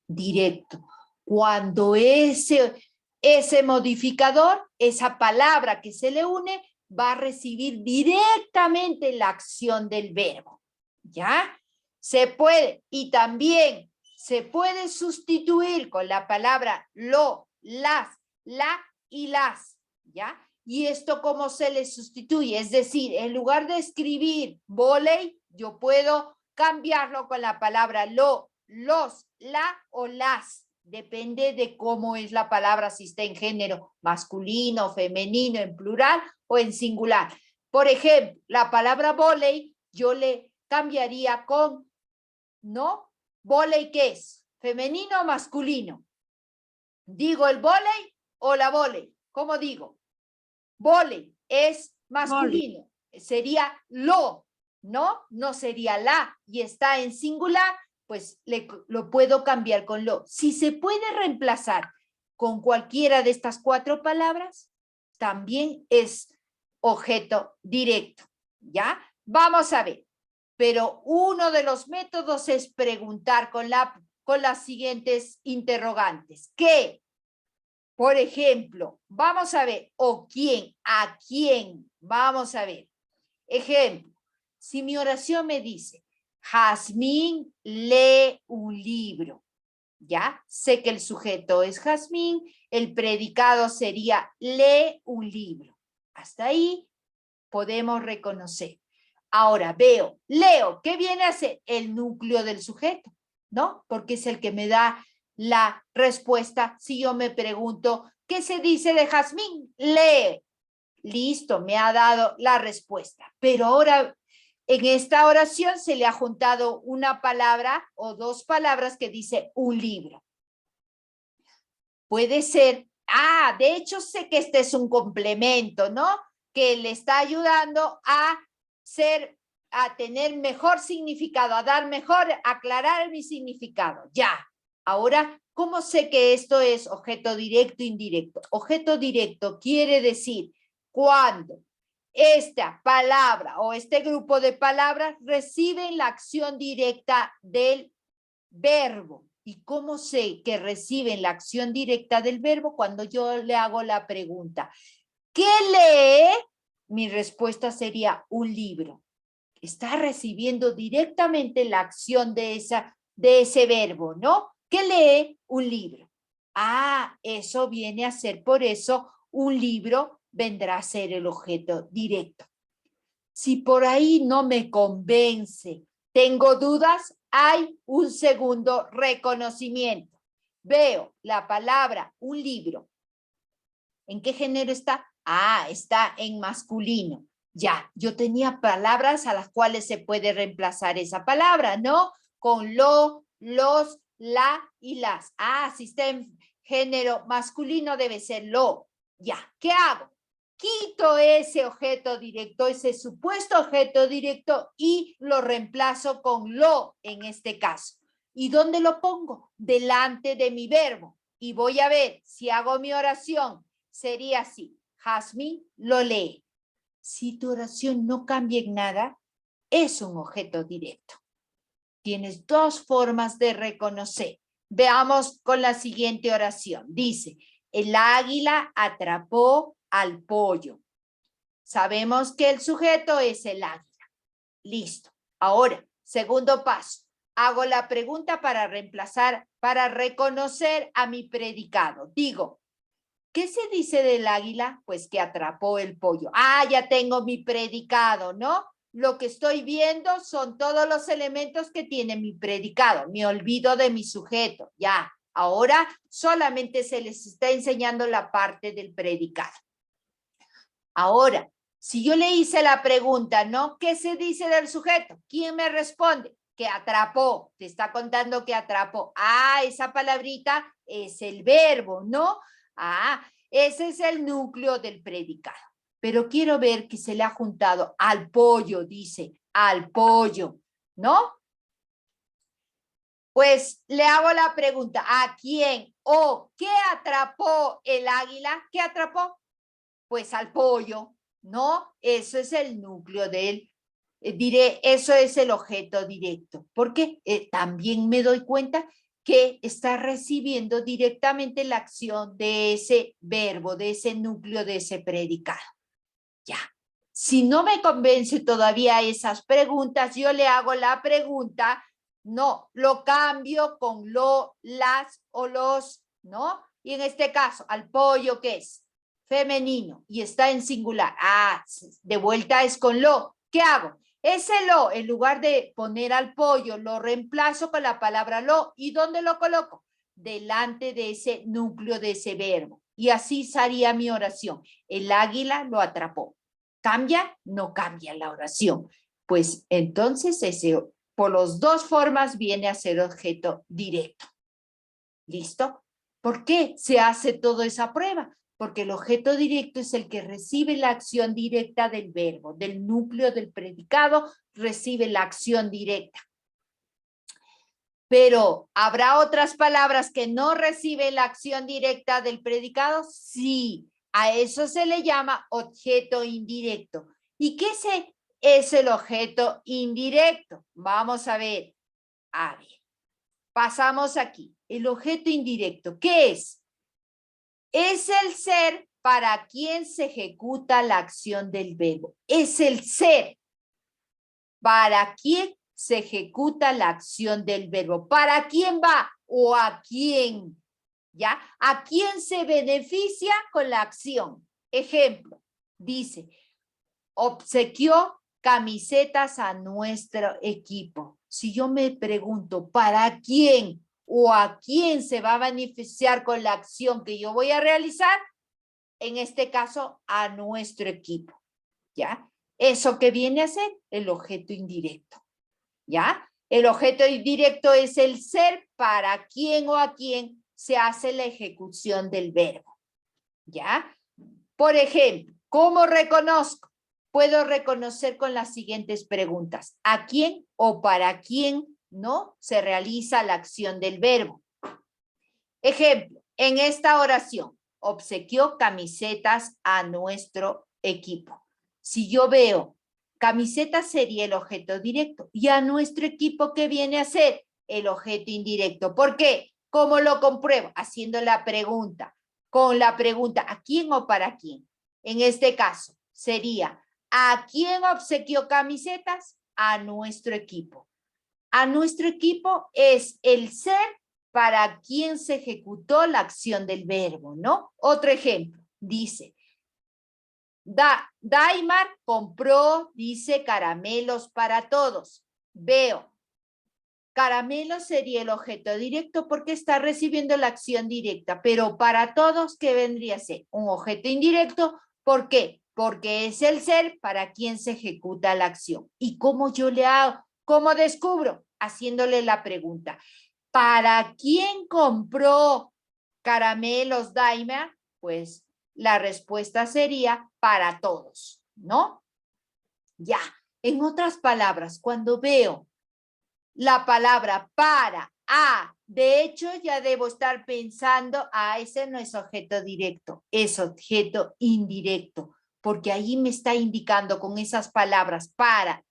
directo. Cuando ese modificador, esa palabra que se le une, va a recibir directamente la acción del verbo, ¿ya? Se puede, y también se puede sustituir con la palabra lo, las, la y las, ¿ya? ¿Y esto cómo se le sustituye? Es decir, en lugar de escribir vóley, yo puedo cambiarlo con la palabra lo, los, la o las. Depende de cómo es la palabra, si está en género masculino, femenino, en plural o en singular. Por ejemplo, la palabra vóley yo le cambiaría con, ¿no? ¿Vóley qué es? ¿Femenino o masculino? ¿Digo el vóley o la vóley? ¿Cómo digo? Vóley es masculino. Sería lo, ¿no? No sería la. Y está en singular, pues lo puedo cambiar con lo. Si se puede reemplazar con cualquiera de estas 4 palabras, también es objeto directo, ¿ya? Vamos a ver. Pero uno de los métodos es preguntar con las siguientes interrogantes. ¿Qué? Por ejemplo, vamos a ver, o quién, a quién, vamos a ver. Ejemplo, si mi oración me dice, Jazmín lee un libro, ¿ya? Sé que el sujeto es Jazmín, el predicado sería lee un libro. Hasta ahí podemos reconocer. Ahora veo, leo, ¿qué viene a ser? El núcleo del sujeto, ¿no? Porque es el que me da la respuesta si yo me pregunto, ¿qué se dice de Jazmín? Lee. Listo, me ha dado la respuesta. Pero ahora en esta oración se le ha juntado una palabra o 2 palabras que dice un libro. Puede ser, de hecho sé que este es un complemento, ¿no? Que le está ayudando a tener mejor significado, a dar mejor, aclarar mi significado. Ya. Ahora, ¿cómo sé que esto es objeto directo e indirecto? Objeto directo quiere decir cuando esta palabra o este grupo de palabras reciben la acción directa del verbo. ¿Y cómo sé que reciben la acción directa del verbo? Cuando yo le hago la pregunta, ¿qué lee? Mi respuesta sería un libro. Está recibiendo directamente la acción de ese verbo, ¿no? ¿Qué lee? Un libro. Eso viene a ser, por eso, un libro vendrá a ser el objeto directo. Si por ahí no me convence, tengo dudas, hay un segundo reconocimiento. Veo la palabra un libro. ¿En qué género está? Está en masculino. Ya, yo tenía palabras a las cuales se puede reemplazar esa palabra, ¿no? Con lo, los, la y las. Si está en género masculino debe ser lo. Ya, ¿qué hago? Quito ese objeto directo, ese supuesto objeto directo y lo reemplazo con lo en este caso. ¿Y dónde lo pongo? Delante de mi verbo. y voy a ver si hago mi oración. Sería así. Jazmín lo lee. Si tu oración no cambia en nada, es un objeto directo. Tienes dos formas de reconocer. Veamos con la siguiente oración. Dice, el águila atrapó al pollo. Sabemos que el sujeto es el águila. Listo. Ahora, segundo paso. Hago la pregunta para reemplazar, para reconocer a mi predicado. Digo, ¿qué se dice del águila? Pues que atrapó el pollo. Ah, ya tengo mi predicado, ¿no? Lo que estoy viendo son todos los elementos que tiene mi predicado. Me olvido de mi sujeto. Ya, ahora solamente se les está enseñando la parte del predicado. Ahora, si yo le hice la pregunta, ¿no? ¿Qué se dice del sujeto? ¿Quién me responde? Que atrapó. Te está contando que atrapó. Ah, esa palabrita es el verbo, ¿no? Ah, ese es el núcleo del predicado. Pero quiero ver que se le ha juntado al pollo, dice, al pollo, ¿no? Pues le hago la pregunta, ¿a quién o qué atrapó el águila? ¿Qué atrapó? Pues al pollo, ¿no? Eso es el núcleo del, diré, eso es el objeto directo. Porque también me doy cuenta que está recibiendo directamente la acción de ese verbo, de ese núcleo, de ese predicado. Ya. Si no me convence todavía esas preguntas, yo le hago la pregunta, no, lo cambio con lo, las o los, ¿no? Y en este caso, al pollo, ¿qué es? Femenino y está en singular. Ah, de vuelta es con lo. ¿Qué hago? Ese lo, en lugar de poner al pollo, lo reemplazo con la palabra lo. ¿Y dónde lo coloco? Delante de ese núcleo de ese verbo. Y así sería mi oración. El águila lo atrapó. ¿Cambia? No cambia la oración. Pues entonces ese, por las dos formas viene a ser objeto directo. ¿Listo? ¿Por qué se hace toda esa prueba? Porque el objeto directo es el que recibe la acción directa del verbo, del núcleo del predicado, recibe la acción directa. Pero, ¿habrá otras palabras que no reciben la acción directa del predicado? Sí, a eso se le llama objeto indirecto. ¿Y qué es el objeto indirecto? Vamos a ver. A ver, pasamos aquí. El objeto indirecto, ¿qué es? Es el ser para quien se ejecuta la acción del verbo. Es el ser para quien se ejecuta la acción del verbo. ¿Para quién va o a quién? ¿Ya? ¿A quién se beneficia con la acción? Ejemplo, dice, obsequió camisetas a nuestro equipo. Si yo me pregunto, ¿para quién o a quién se va a beneficiar con la acción que yo voy a realizar? En este caso, a nuestro equipo. ¿Ya? Eso que viene a ser el objeto indirecto. ¿Ya? El objeto indirecto es el ser para quién o a quién se hace la ejecución del verbo. ¿Ya? Por ejemplo, ¿cómo reconozco? Puedo reconocer con las siguientes preguntas. ¿A quién o para quién no se realiza la acción del verbo? Ejemplo, en esta oración, obsequió camisetas a nuestro equipo. Si yo veo camiseta sería el objeto directo. ¿Y a nuestro equipo qué viene a ser? El objeto indirecto. ¿Por qué? ¿Cómo lo compruebo? Haciendo la pregunta. Con la pregunta, ¿a quién o para quién? En este caso, sería, ¿a quién obsequió camisetas? A nuestro equipo. A nuestro equipo es el ser para quien se ejecutó la acción del verbo, ¿no? Otro ejemplo, dice, Daimar compró, dice, caramelos para todos. Veo, caramelo sería el objeto directo porque está recibiendo la acción directa, pero para todos, ¿qué vendría a ser? Un objeto indirecto. ¿Por qué? Porque es el ser para quien se ejecuta la acción. ¿Y cómo yo le hago? ¿Cómo descubro? Haciéndole la pregunta. ¿Para quién compró caramelos Daimar? Pues la respuesta sería para todos, ¿no? Ya, en otras palabras, cuando veo la palabra para De hecho, ya debo estar pensando, ese no es objeto directo, es objeto indirecto, porque ahí me está indicando con esas palabras para,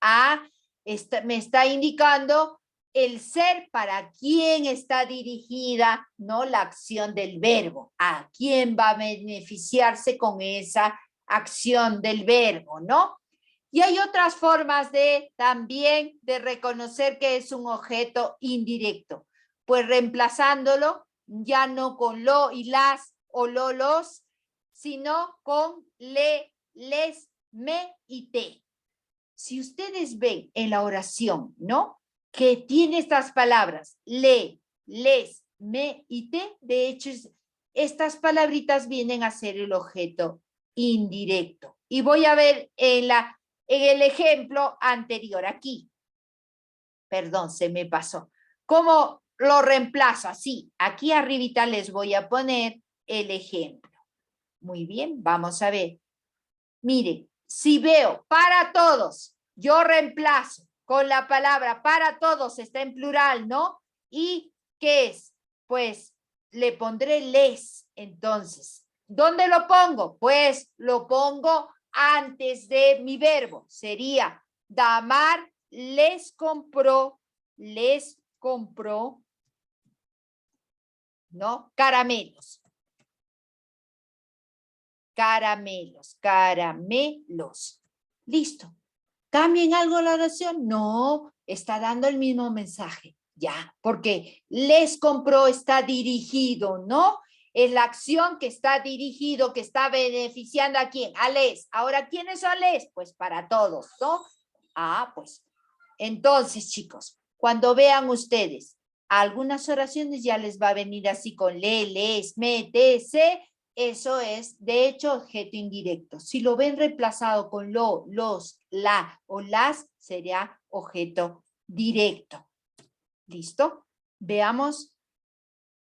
me está indicando el ser para quién está dirigida, ¿no? La acción del verbo, a quién va a beneficiarse con esa acción del verbo, ¿no? Y hay otras formas también de reconocer que es un objeto indirecto, pues reemplazándolo ya no con lo y las o los, sino con le, les, me y te. Si ustedes ven en la oración, ¿no? Que tiene estas palabras, le, les, me y te, de hecho, estas palabritas vienen a ser el objeto indirecto. Y voy a ver en el ejemplo anterior, aquí. Perdón, se me pasó. ¿Cómo lo reemplazo? Así, aquí arribita les voy a poner el ejemplo. Muy bien, vamos a ver. Miren, si veo para todos, yo reemplazo con la palabra para todos, está en plural, ¿no? ¿Y qué es? Pues le pondré les, entonces. ¿Dónde lo pongo? Pues lo pongo antes de mi verbo. Sería, Damar les compró, ¿no? Caramelos. Caramelos. Listo. ¿Cambien algo la oración? No, está dando el mismo mensaje. Ya, porque les compró está dirigido, ¿no? Es la acción que está dirigido, que está beneficiando a quién, a les. Ahora, ¿quiénes son les? Pues para todos, ¿no? Pues. Entonces, chicos, cuando vean ustedes algunas oraciones ya les va a venir así con le, les, me, te, se. Eso es, de hecho, objeto indirecto. Si lo ven reemplazado con lo, los, la o las, sería objeto directo. ¿Listo? Veamos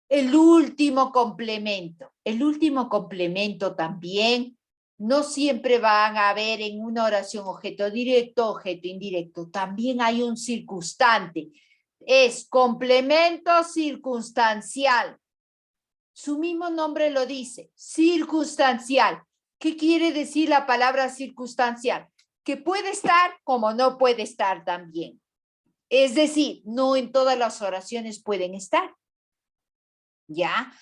el último complemento. El último complemento también no siempre van a ver en una oración objeto directo, objeto indirecto. También hay un circunstante. Es complemento circunstancial. Su mismo nombre lo dice, circunstancial. ¿Qué quiere decir la palabra circunstancial? Que puede estar como no puede estar también. Es decir, no en todas las oraciones pueden estar. ¿Ya?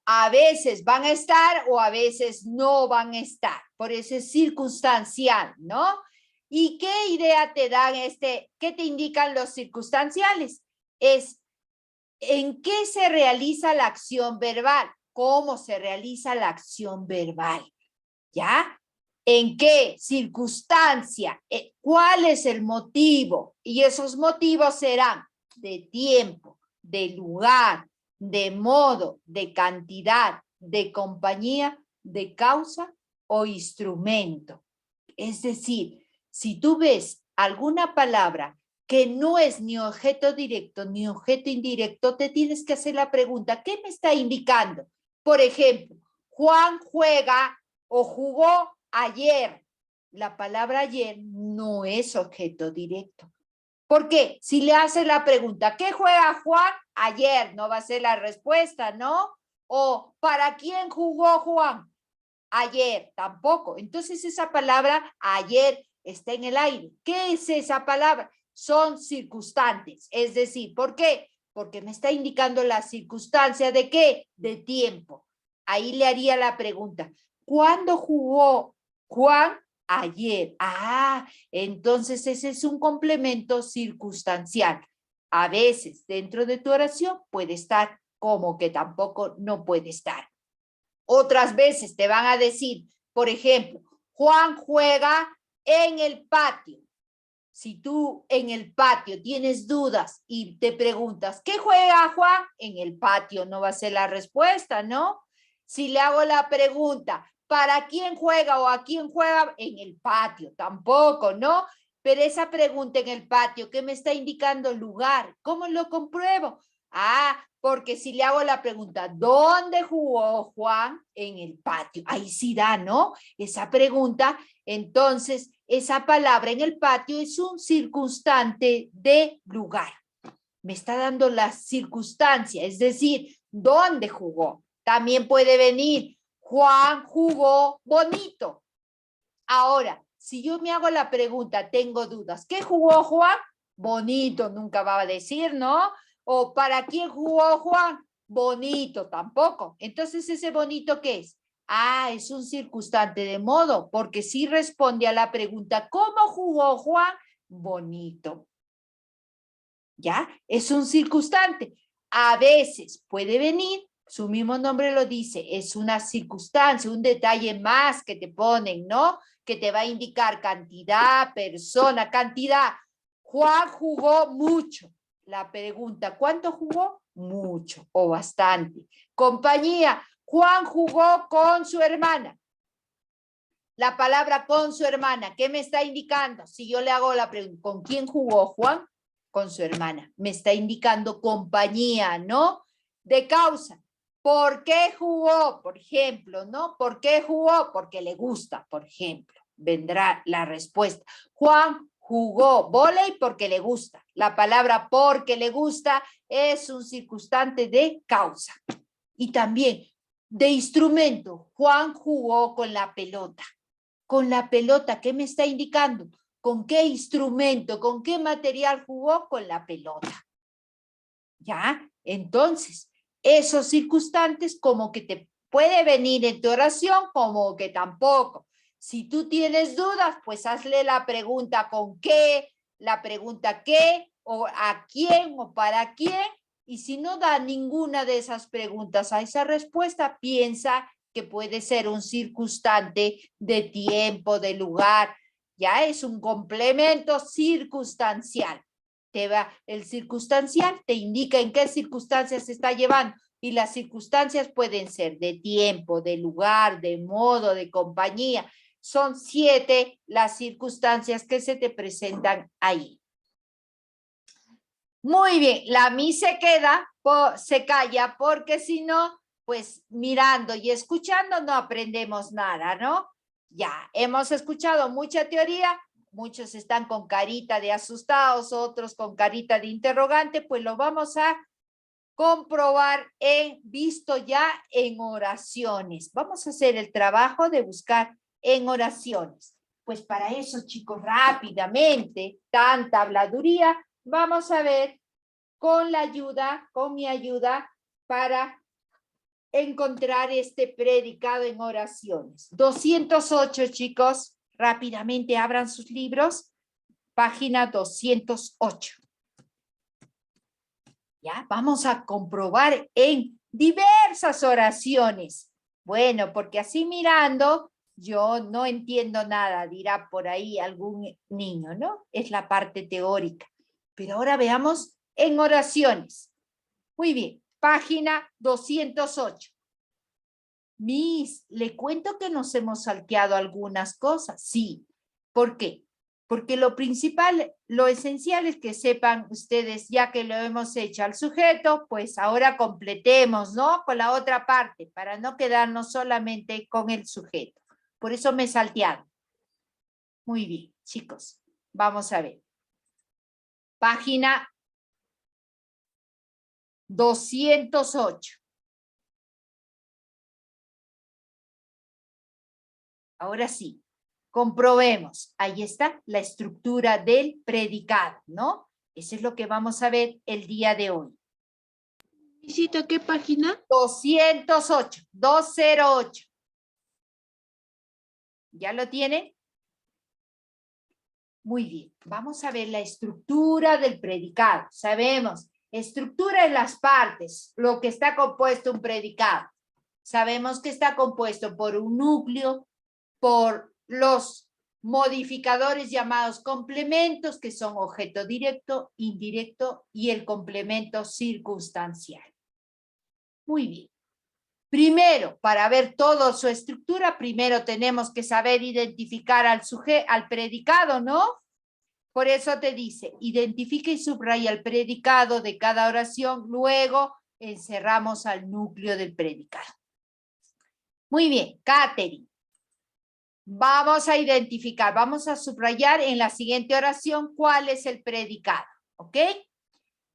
A veces van a estar o a veces no van a estar. Por eso es circunstancial, ¿no? ¿Y qué idea te dan qué te indican los circunstanciales? Es ¿en qué se realiza la acción verbal? ¿Cómo se realiza la acción verbal? ¿Ya? ¿En qué circunstancia? ¿Cuál es el motivo? Y esos motivos serán de tiempo, de lugar, de modo, de cantidad, de compañía, de causa o instrumento. Es decir, si tú ves alguna palabra que no es ni objeto directo ni objeto indirecto, te tienes que hacer la pregunta, ¿qué me está indicando? Por ejemplo, Juan juega o jugó ayer. La palabra ayer no es objeto directo. ¿Por qué? Si le haces la pregunta, ¿qué juega Juan? Ayer, no va a ser la respuesta, ¿no? O ¿para quién jugó Juan? Ayer, tampoco. Entonces esa palabra ayer está en el aire. ¿Qué es esa palabra? Son circunstantes, es decir, ¿por qué? Porque me está indicando la circunstancia de qué, de tiempo. Ahí le haría la pregunta, ¿cuándo jugó Juan? Ayer. Entonces ese es un complemento circunstancial. A veces dentro de tu oración puede estar como que tampoco no puede estar. Otras veces te van a decir, por ejemplo, Juan juega en el patio. Si tú en el patio tienes dudas y te preguntas, ¿qué juega Juan? En el patio no va a ser la respuesta, ¿no? Si le hago la pregunta, ¿para quién juega o a quién juega? En el patio, tampoco, ¿no? Pero esa pregunta en el patio, ¿qué me está indicando? Lugar. ¿Cómo lo compruebo? Porque si le hago la pregunta, ¿dónde jugó Juan? En el patio. Ahí sí da, ¿no? Esa pregunta, entonces, esa palabra en el patio es un circunstante de lugar. Me está dando la circunstancia, es decir, dónde jugó. También puede venir, Juan jugó bonito. Ahora, si yo me hago la pregunta, tengo dudas, ¿qué jugó Juan? Bonito, nunca va a decir, ¿no? O ¿para quién jugó Juan? Bonito, tampoco. Entonces, ¿ese bonito qué es? Ah, es un circunstante de modo, porque sí responde a la pregunta, ¿cómo jugó Juan? Bonito. ¿Ya? Es un circunstante. A veces puede venir, su mismo nombre lo dice, es una circunstancia, un detalle más que te ponen, ¿no? Que te va a indicar cantidad, persona, cantidad. Juan jugó mucho. La pregunta, ¿cuánto jugó? Mucho o bastante. Compañía, Juan jugó con su hermana. La palabra con su hermana, ¿qué me está indicando? Si yo le hago la pregunta, ¿con quién jugó Juan? Con su hermana. Me está indicando compañía, ¿no? De causa. ¿Por qué jugó? Por ejemplo, ¿no? ¿Por qué jugó? Porque le gusta, por ejemplo. Vendrá la respuesta. Juan jugó vóley porque le gusta. La palabra porque le gusta es un circunstante de causa. Y también de instrumento. Juan jugó con la pelota. Con la pelota, ¿qué me está indicando? ¿Con qué instrumento, con qué material jugó? Con la pelota. ¿Ya? Entonces, esos circunstantes como que te puede venir en tu oración, como que tampoco. Si tú tienes dudas, pues hazle la pregunta con qué, la pregunta qué, o a quién, o para quién. Y si no da ninguna de esas preguntas a esa respuesta, piensa que puede ser un circunstante de tiempo, de lugar. Ya es un complemento circunstancial. El circunstancial te indica en qué circunstancias se está llevando y las circunstancias pueden ser de tiempo, de lugar, de modo, de compañía. Son 7 las circunstancias que se te presentan ahí. Muy bien, la mi se queda, se calla, porque si no, pues mirando y escuchando no aprendemos nada, ¿no? Ya, hemos escuchado mucha teoría, muchos están con carita de asustados, otros con carita de interrogante, pues lo vamos a comprobar visto ya en oraciones. Vamos a hacer el trabajo de buscar en oraciones. Pues para eso, chicos, rápidamente, tanta habladuría, vamos a ver con mi ayuda, para encontrar este predicado en oraciones. 208, chicos, rápidamente abran sus libros, página 208. Ya, vamos a comprobar en diversas oraciones. Bueno, porque así mirando, yo no entiendo nada, dirá por ahí algún niño, ¿no? Es la parte teórica. Pero ahora veamos en oraciones. Muy bien, página 208. Miss, ¿le cuento que nos hemos salteado algunas cosas? Sí. ¿Por qué? Porque lo principal, lo esencial es que sepan ustedes, ya que lo hemos hecho al sujeto, pues ahora completemos, ¿no? Con la otra parte, para no quedarnos solamente con el sujeto. Por eso me he salteado. Muy bien, chicos, vamos a ver. Página 208. Ahora sí, comprobemos. Ahí está la estructura del predicado, ¿no? Eso es lo que vamos a ver el día de hoy. Visita, ¿qué página? 208, 208. ¿Ya lo tienen? Muy bien, vamos a ver la estructura del predicado. Sabemos, estructura en las partes, lo que está compuesto un predicado. Sabemos que está compuesto por un núcleo, por los modificadores llamados complementos, que son objeto directo, indirecto y el complemento circunstancial. Muy bien. Primero, para ver toda su estructura, primero tenemos que saber identificar al predicado, ¿no? Por eso te dice, identifica y subraya el predicado de cada oración, luego encerramos al núcleo del predicado. Muy bien, Katherine. Vamos a identificar, vamos a subrayar en la siguiente oración cuál es el predicado, ¿ok?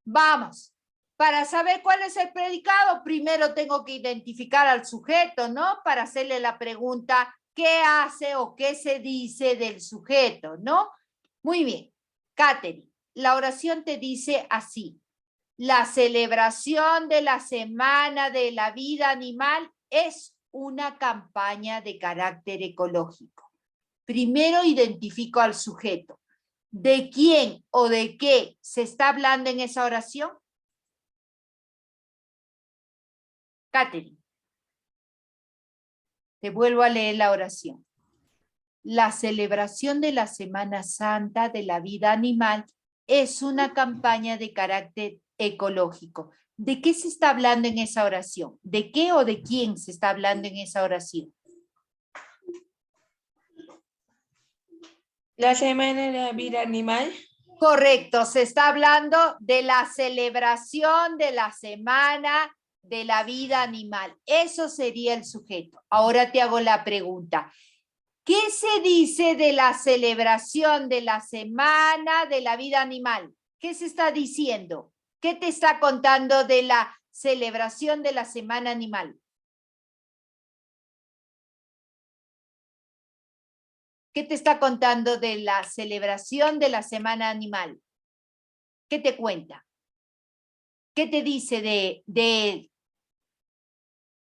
Vamos. Para saber cuál es el predicado, primero tengo que identificar al sujeto, ¿no? Para hacerle la pregunta, ¿qué hace o qué se dice del sujeto, ¿no? Muy bien. Katherine, la oración te dice así. La celebración de la Semana de la Vida Animal es una campaña de carácter ecológico. Primero identifico al sujeto. ¿De quién o de qué se está hablando en esa oración? Katherine, te vuelvo a leer la oración. La celebración de la Semana Santa de la Vida Animal es una campaña de carácter ecológico. ¿De qué se está hablando en esa oración? ¿De qué o de quién se está hablando en esa oración? La Semana de la Vida Animal. Correcto, se está hablando de la celebración de la Semana de la Vida Animal. Eso sería el sujeto. Ahora te hago la pregunta. ¿Qué se dice de la celebración de la Semana de la Vida Animal? ¿Qué se está diciendo? ¿Qué te está contando de la celebración de la Semana Animal? ¿Qué te está contando de la celebración de la Semana Animal? ¿Qué te cuenta? ¿Qué te dice de él?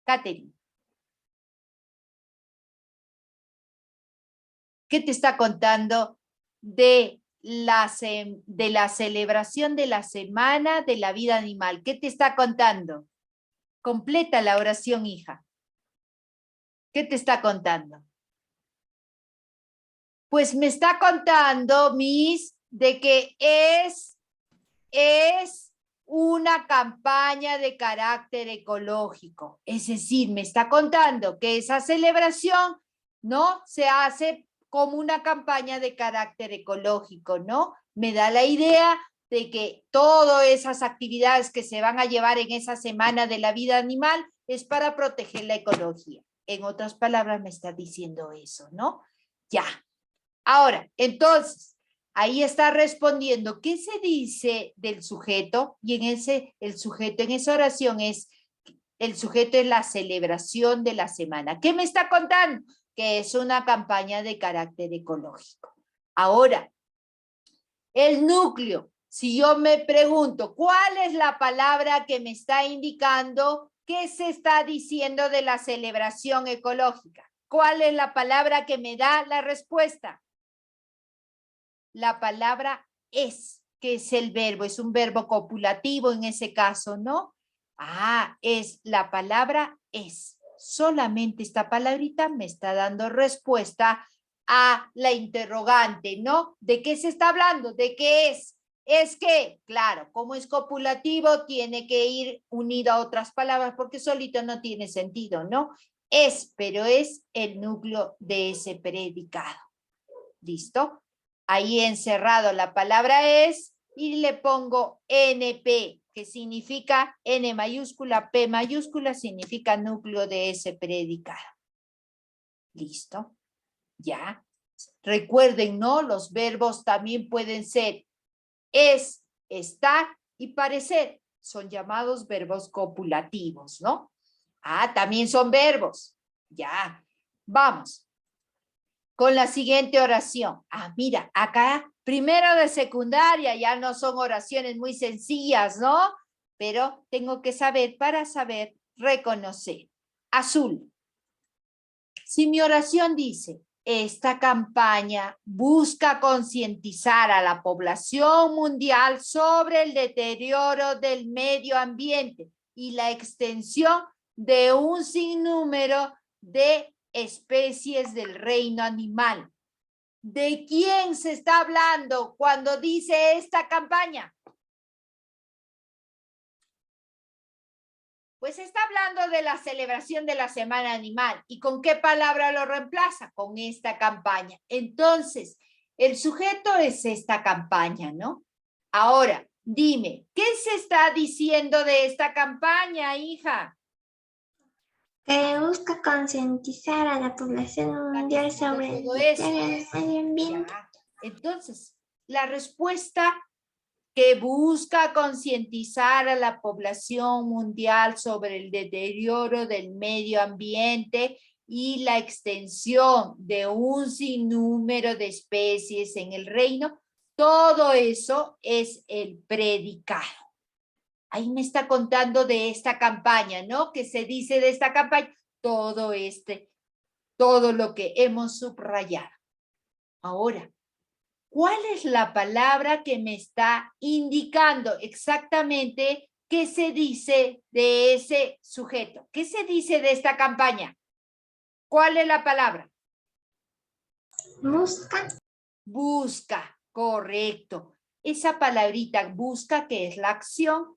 Katherine. ¿Qué te está contando de la celebración de la Semana de la Vida Animal? ¿Qué te está contando? Completa la oración, hija. ¿Qué te está contando? Pues me está contando, Miss, de que es una campaña de carácter ecológico. Es decir, me está contando que esa celebración, ¿no? Se hace como una campaña de carácter ecológico, ¿no? Me da la idea de que todas esas actividades que se van a llevar en esa Semana de la Vida Animal es para proteger la ecología. En otras palabras, me está diciendo eso, ¿no? Ya. Ahora, entonces, ahí está respondiendo, ¿qué se dice del sujeto? Y el sujeto en esa oración el sujeto es la celebración de la semana. ¿Qué me está contando? Que es una campaña de carácter ecológico. Ahora, el núcleo. Si yo me pregunto, ¿cuál es la palabra que me está indicando qué se está diciendo de la celebración ecológica? ¿Cuál es la palabra que me da la respuesta? La palabra es, que es el verbo, es un verbo copulativo en ese caso, ¿no? Es la palabra es. Solamente esta palabrita me está dando respuesta a la interrogante, ¿no? ¿De qué se está hablando? ¿De qué es? Es que, claro, como es copulativo, tiene que ir unido a otras palabras porque solito no tiene sentido, ¿no? Es, pero es el núcleo de ese predicado. ¿Listo? Ahí he encerrado la palabra es y le pongo NP, que significa N mayúscula, P mayúscula, significa núcleo de ese predicado. ¿Listo? Ya. Recuerden, ¿no? Los verbos también pueden ser es, estar y parecer. Son llamados verbos copulativos, ¿no? También son verbos. Ya. Vamos con la siguiente oración. Mira, acá, primero de secundaria, ya no son oraciones muy sencillas, ¿no? Pero tengo que saber, para saber, reconocer. Azul. Si mi oración dice, esta campaña busca concientizar a la población mundial sobre el deterioro del medio ambiente y la extensión de un sinnúmero de especies del reino animal. ¿De quién se está hablando cuando dice esta campaña? Pues está hablando de la celebración de la Semana Animal. ¿Y con qué palabra lo reemplaza? Con esta campaña. Entonces, el sujeto es esta campaña, ¿no? Ahora, dime, ¿qué se está diciendo de esta campaña, hija? Que busca concientizar a la población mundial sobre el medio ambiente. Entonces, la respuesta que busca concientizar a la población mundial sobre el deterioro del medio ambiente y la extensión de un sinnúmero de especies en el reino. Todo eso es el predicado. Ahí me está contando de esta campaña, ¿no? ¿Qué se dice de esta campaña? Todo lo que hemos subrayado. Ahora, ¿cuál es la palabra que me está indicando exactamente qué se dice de ese sujeto? ¿Qué se dice de esta campaña? ¿Cuál es la palabra? Busca. Busca, correcto. Esa palabrita busca, que es la acción,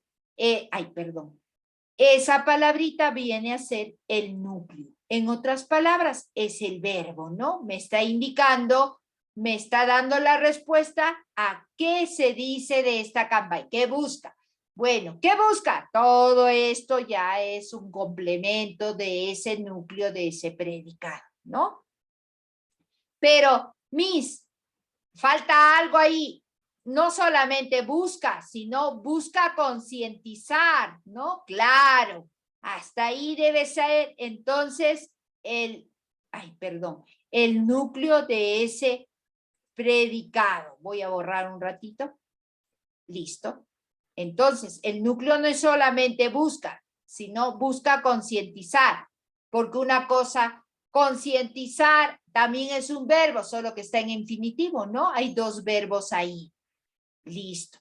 esa palabrita viene a ser el núcleo. En otras palabras, es el verbo, ¿no? Me está indicando, me está dando la respuesta a qué se dice de esta campaña. ¿Qué busca? Bueno, ¿qué busca? Todo esto ya es un complemento de ese núcleo, de ese predicado, ¿no? Pero, falta algo ahí. No solamente busca, sino busca concientizar, ¿no? Claro, hasta ahí debe ser entonces el núcleo de ese predicado. Voy a borrar un ratito. Listo. Entonces, el núcleo no es solamente busca, sino busca concientizar, porque una cosa, concientizar también es un verbo, solo que está en infinitivo, ¿no? Hay dos verbos ahí. Listo.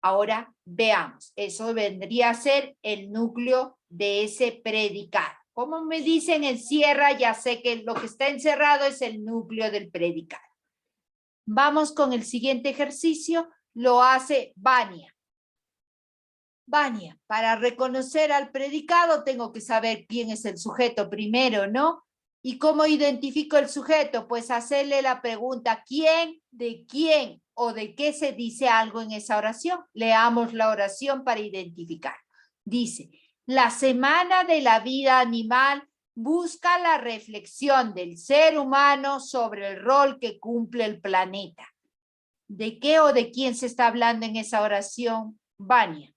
Ahora veamos. Eso vendría a ser el núcleo de ese predicado. Como me dicen encierra, ya sé que lo que está encerrado es el núcleo del predicado. Vamos con el siguiente ejercicio. Lo hace Vania. Vania, para reconocer al predicado tengo que saber quién es el sujeto primero, ¿no? ¿Y cómo identifico el sujeto? Pues hacerle la pregunta, ¿quién, de quién o de qué se dice algo en esa oración? Leamos la oración para identificar. Dice, la semana de la vida animal busca la reflexión del ser humano sobre el rol que cumple el planeta. ¿De qué o de quién se está hablando en esa oración, Vania?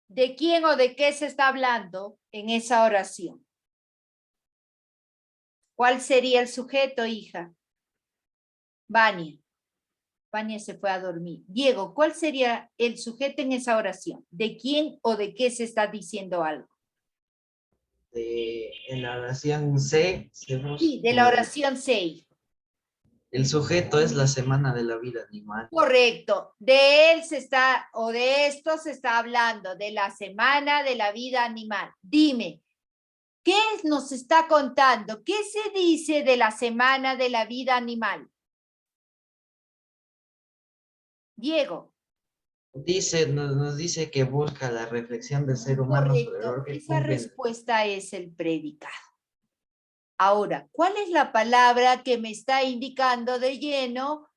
¿De quién o de qué se está hablando en esa oración? ¿Cuál sería el sujeto, hija? Vania. Vania se fue a dormir. Diego, ¿cuál sería el sujeto en esa oración? ¿De quién o de qué se está diciendo algo? En la oración C, Sí, de la oración C. el sujeto es la semana de la vida animal. Correcto. De él se está, o de esto se está hablando, de la semana de la vida animal. Dime, ¿qué nos está contando? ¿Qué se dice de la semana de la vida animal? Diego. Nos dice que busca la reflexión del ser humano sobre el rol Correcto. que Esa cumple. respuesta es el predicado. Ahora, ¿cuál es la palabra que me está indicando de lleno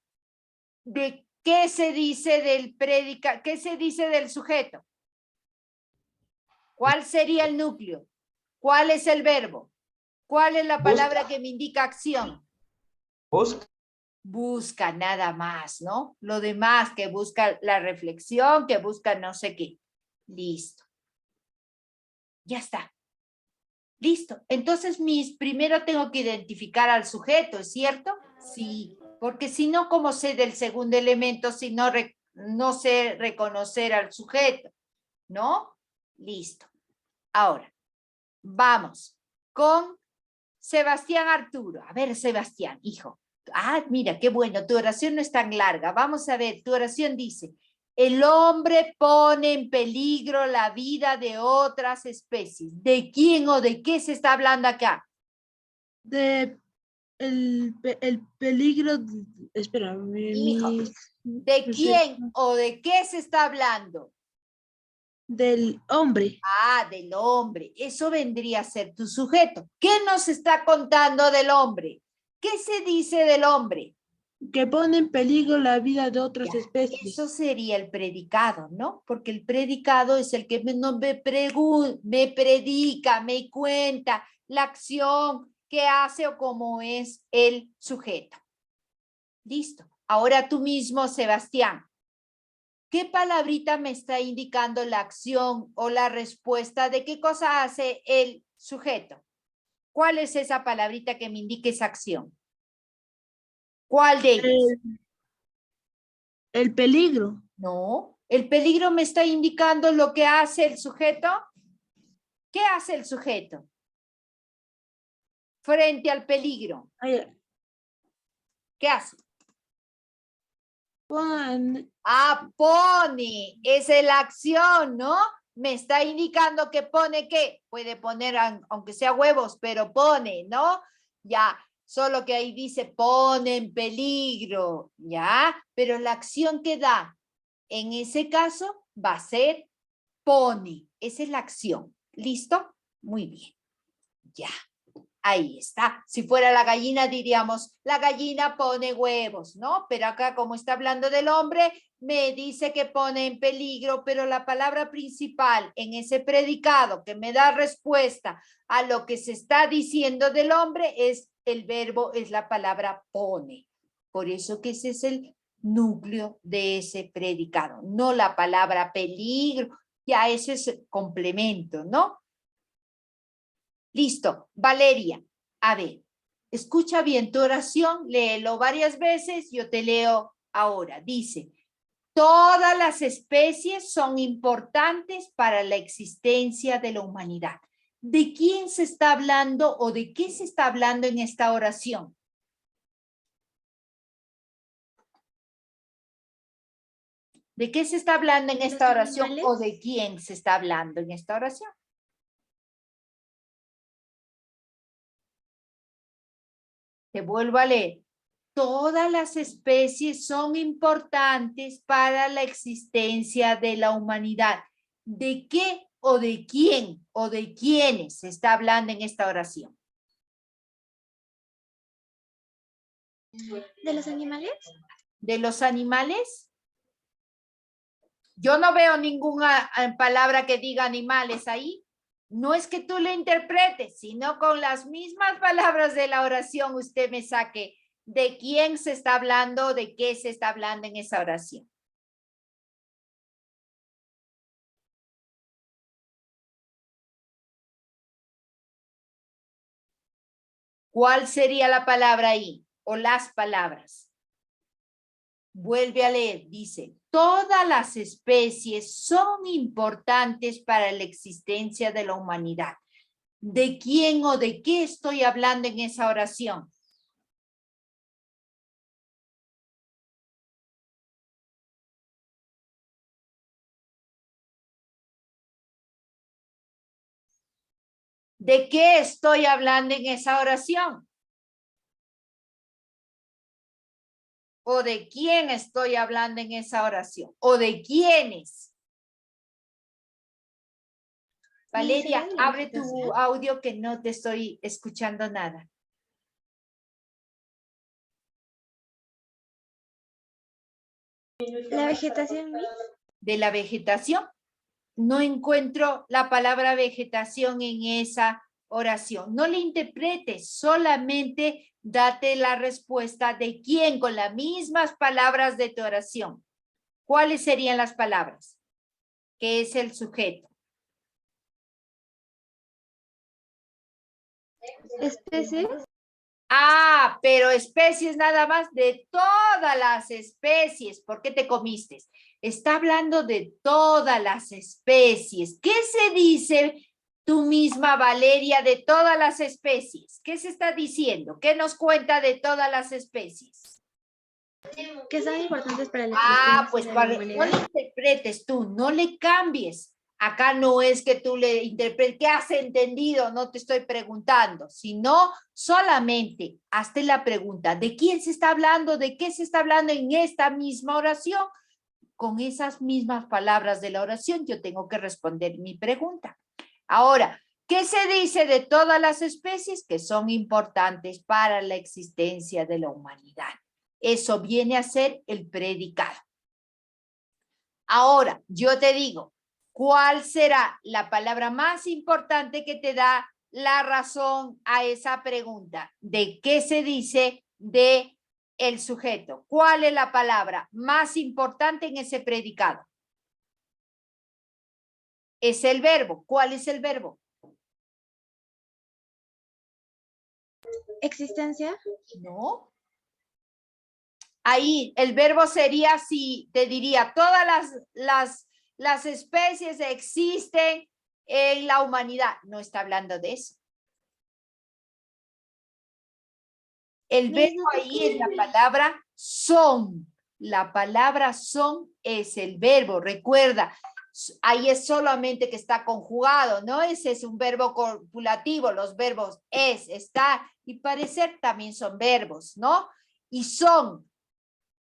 de qué se dice del predicado, qué se dice del sujeto? ¿Cuál sería el núcleo? ¿Cuál es el verbo? ¿Cuál es la palabra que me indica acción? Busca. Busca nada más, ¿no? Lo demás, que busca la reflexión, que busca no sé qué. Listo. Ya está. Listo. Entonces, primero tengo que identificar al sujeto, ¿es cierto? Sí, porque si no, ¿cómo sé del segundo elemento si no sé reconocer al sujeto? ¿No? Listo. Ahora, vamos con Sebastián Arturo. A ver, Sebastián, hijo. Ah, mira, qué bueno, tu oración no es tan larga. Vamos a ver, tu oración dice, el hombre pone en peligro la vida de otras especies. ¿De quién o de qué se está hablando acá? De el peligro, espérame. Hijo, ¿de quién o de qué se está hablando? Del hombre. Ah, del hombre. Eso vendría a ser tu sujeto. ¿Qué nos está contando del hombre? ¿Qué se dice del hombre? Que pone en peligro la vida de otras especies. Eso sería el predicado, ¿no? Porque el predicado es el que me predica, me cuenta la acción qué hace o cómo es el sujeto. Listo. Ahora tú mismo, Sebastián. ¿Qué palabrita me está indicando la acción o la respuesta de qué cosa hace el sujeto? ¿Cuál es esa palabrita que me indique esa acción? ¿Cuál de ellas? El peligro. No, el peligro me está indicando lo que hace el sujeto. ¿Qué hace el sujeto frente al peligro? Ay, ¿Qué hace? pon- Ah, pone, esa es la acción, ¿no? Me está indicando que pone qué. Puede poner, aunque sea huevos, pero pone, ¿no? Ya, solo que ahí dice pone en peligro, ¿ya? Pero la acción que da en ese caso va a ser pone. Esa es la acción. ¿Listo? Muy bien. Ya. Ahí está. Si fuera la gallina diríamos, la gallina pone huevos, ¿no? Pero acá como está hablando del hombre, me dice que pone en peligro, pero la palabra principal en ese predicado que me da respuesta a lo que se está diciendo del hombre es el verbo, es la palabra pone. Por eso que ese es el núcleo de ese predicado, no la palabra peligro, ya ese es complemento, ¿no? Listo, Valeria, a ver, escucha bien tu oración, léelo varias veces, yo te leo ahora. Dice, todas las especies son importantes para la existencia de la humanidad. ¿De quién se está hablando o de qué se está hablando en esta oración? ¿De qué se está hablando en esta oración animales? o de quién se está hablando en esta oración? Te vuelvo a leer. Todas las especies son importantes para la existencia de la humanidad. ¿De qué o de quién o de quiénes se está hablando en esta oración? ¿De los animales? ¿De los animales? Yo no veo ninguna palabra que diga animales ahí. No es que tú le interpretes, sino con las mismas palabras de la oración usted me saque de quién se está hablando, de qué se está hablando en esa oración. ¿Cuál sería la palabra ahí? O las palabras. Vuelve a leer, dice, todas las especies son importantes para la existencia de la humanidad. ¿De quién o de qué estoy hablando en esa oración? ¿De qué estoy hablando en esa oración? ¿O de quién estoy hablando en esa oración? ¿O de quiénes? Valeria, abre tu audio que no te estoy escuchando nada. La vegetación. De la vegetación. No encuentro la palabra vegetación en esa oración. No le interpretes, solamente date la respuesta de quién con las mismas palabras de tu oración. ¿Cuáles serían las palabras? ¿Qué es el sujeto? Especies. Ah, pero especies nada más, de todas las especies. ¿Por qué te comiste? Está hablando de todas las especies. ¿Qué se dice tú misma, Valeria, de todas las especies? ¿Qué se está diciendo? ¿Qué nos cuenta de todas las especies? Que son importantes para la Ah, existencia pues de la no le humanidad. interpretes tú, no le cambies. Acá no es que tú le interpretes, ¿qué has entendido? No te estoy preguntando, sino solamente hazte la pregunta, ¿de quién se está hablando? ¿De qué se está hablando en esta misma oración? Con esas mismas palabras de la oración, yo tengo que responder mi pregunta. Ahora, ¿qué se dice de todas las especies? Que son importantes para la existencia de la humanidad. Eso viene a ser el predicado. Ahora, yo te digo, ¿cuál será la palabra más importante que te da la razón a esa pregunta de qué se dice de el sujeto. ¿Cuál es la palabra más importante en ese predicado? Es el verbo. ¿Cuál es el verbo? Existencia. No. Ahí el verbo sería, si te diría, todas las especies existen en la humanidad. No está hablando de eso. El verbo ahí es la palabra son. La palabra son es el verbo. Recuerda, ahí es solamente que está conjugado, ¿no? Ese es un verbo copulativo. Los verbos es, estar y parecer también son verbos, ¿no? Y son,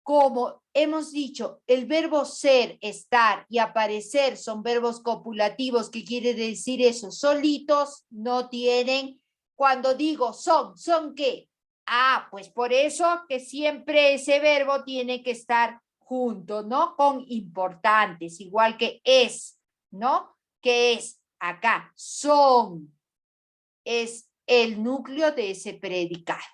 como hemos dicho, el verbo ser, estar y aparecer son verbos copulativos. ¿Qué quiere decir eso? Solitos no tienen, cuando digo ¿son qué? Ah, pues por eso que siempre ese verbo tiene que estar junto, ¿no? Con importantes, igual que es, ¿no? Que es acá, son, es el núcleo de ese predicado.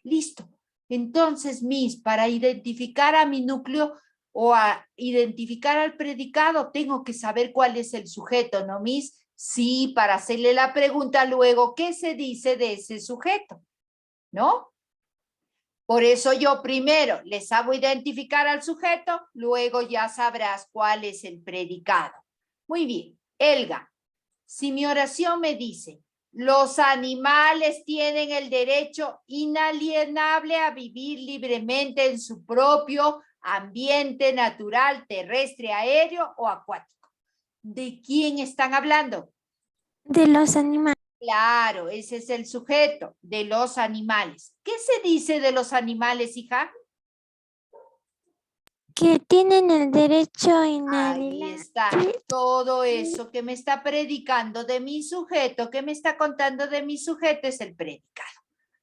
Listo. Entonces, Miss, para identificar a mi núcleo o a identificar al predicado, tengo que saber cuál es el sujeto, ¿no, Miss? Sí, para hacerle la pregunta luego, ¿qué se dice de ese sujeto? ¿No? Por eso yo primero les hago identificar al sujeto, luego ya sabrás cuál es el predicado. Muy bien, Elga, si mi oración me dice, los animales tienen el derecho inalienable a vivir libremente en su propio ambiente natural, terrestre, aéreo o acuático. ¿De quién están hablando? De los animales. Claro, ese es el sujeto, de los animales. ¿Qué se dice de los animales, hija? Que tienen el derecho Ahí inalienable. está, todo eso que me está predicando de mi sujeto, que me está contando de mi sujeto es el predicado.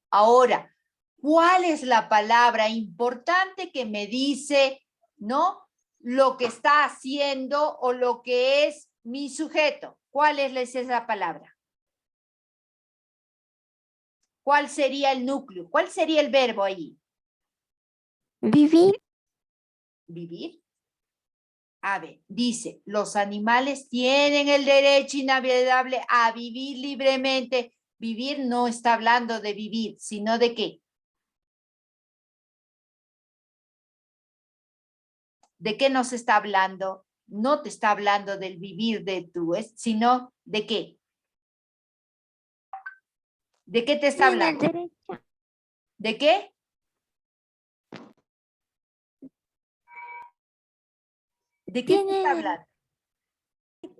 Ahora, ¿cuál es la palabra importante que me dice, no? Lo que está haciendo o lo que es mi sujeto. ¿Cuál es esa palabra? ¿Cuál sería el núcleo? ¿Cuál sería el verbo ahí? Vivir. Vivir. A ver, dice, los animales tienen el derecho inalienable a vivir libremente. Vivir no está hablando de vivir, sino de qué. ¿De qué nos está hablando? No te está hablando del vivir de tú, sino de qué. ¿De qué te está hablando? ¿De qué? ¿De qué te está hablando?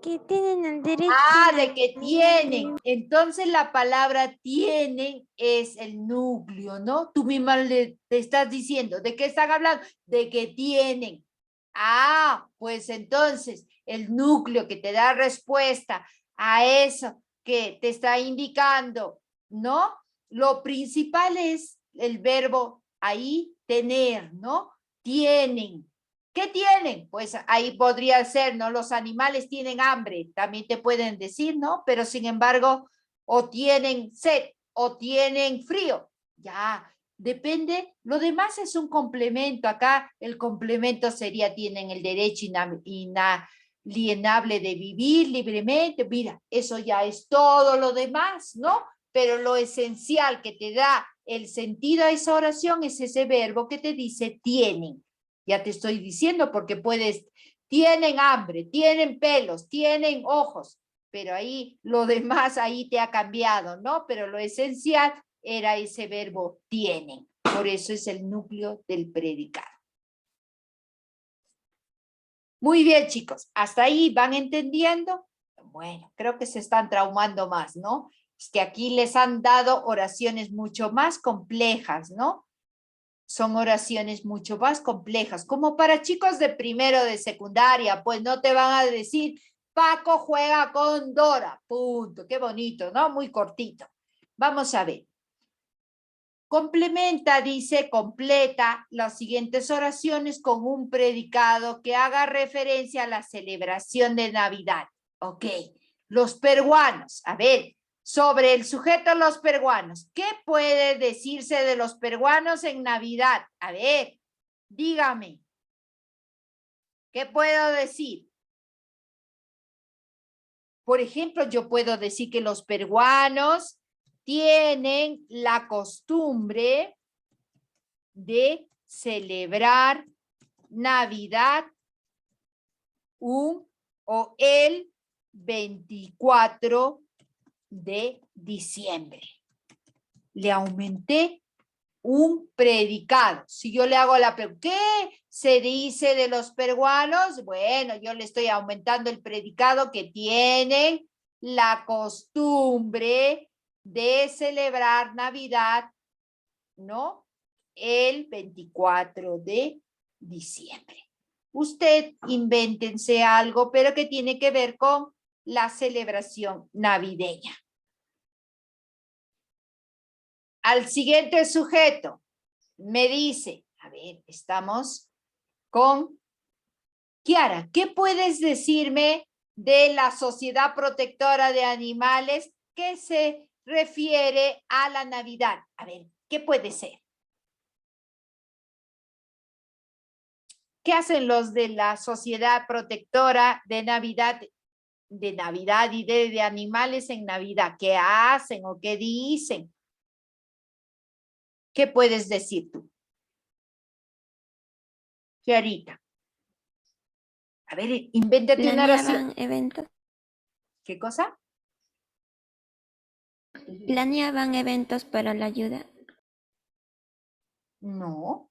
Que tienen el derecho. Ah, de que tienen. Entonces la palabra tienen es el núcleo, ¿no? Tú misma te estás diciendo, ¿de qué están hablando? De que tienen. Ah, pues entonces el núcleo que te da respuesta a eso que te está indicando, ¿no? Lo principal es el verbo ahí, tener, ¿no? Tienen. ¿Qué tienen? Pues ahí podría ser, ¿no? Los animales tienen hambre, también te pueden decir, ¿no? Pero sin embargo, o tienen sed, o tienen frío. Ya, depende. Lo demás es un complemento. Acá el complemento sería, tienen el derecho inalienable de vivir libremente. Mira, eso ya es todo lo demás, ¿no? Pero lo esencial que te da el sentido a esa oración es ese verbo que te dice tienen. Ya te estoy diciendo porque tienen hambre, tienen pelos, tienen ojos, pero ahí lo demás ahí te ha cambiado, ¿no? Pero lo esencial era ese verbo tienen. Por eso es el núcleo del predicado. Muy bien, chicos. ¿Hasta ahí van entendiendo? Bueno, creo que se están traumando más, ¿no? Es que aquí les han dado oraciones mucho más complejas, ¿no? Son oraciones mucho más complejas, como para chicos de primero de secundaria, pues no te van a decir, Paco juega con Dora, punto, qué bonito, ¿no? Muy cortito. Vamos a ver. Complementa, dice, completa las siguientes oraciones con un predicado que haga referencia a la celebración de Navidad. Ok, los peruanos, a ver, sobre el sujeto los peruanos. ¿Qué puede decirse de los peruanos en Navidad? A ver, dígame. ¿Qué puedo decir? Por ejemplo, yo puedo decir que los peruanos tienen la costumbre de celebrar Navidad o el 24 de diciembre. Le aumenté un predicado. Si yo le hago la pregunta, ¿qué se dice de los peruanos? Bueno, yo le estoy aumentando el predicado que tienen la costumbre de celebrar Navidad, ¿no? El 24 de diciembre. Usted invéntense algo, pero que tiene que ver con la celebración navideña. Al siguiente sujeto me dice, a ver, estamos con Kiara. ¿Qué puedes decirme de la Sociedad Protectora de Animales que se refiere a la Navidad? A ver, ¿qué puede ser? ¿Qué hacen los de la Sociedad Protectora de Navidad y de animales en Navidad? ¿Qué hacen o qué dicen? ¿Qué puedes decir tú? Kiarita. A ver, invéntate una oración. Eventos. ¿Qué cosa? Planeaban eventos para la ayuda. No,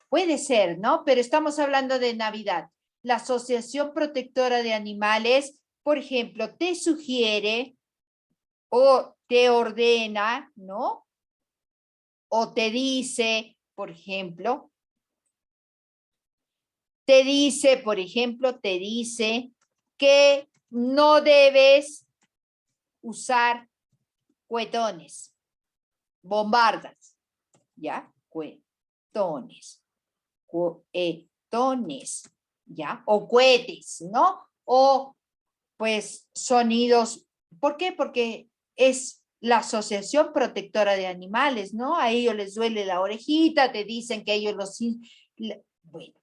puede ser, ¿no? Pero estamos hablando de Navidad. La Asociación Protectora de Animales, por ejemplo, te sugiere o te ordena, ¿no? O te dice, por ejemplo, te dice que no debes usar cuetones, bombardas, ¿ya? Cuetones, ¿ya? O cohetes, ¿no? O pues sonidos. ¿Por qué? Porque es la Asociación Protectora de Animales, ¿no? A ellos les duele la orejita, te dicen que ellos bueno,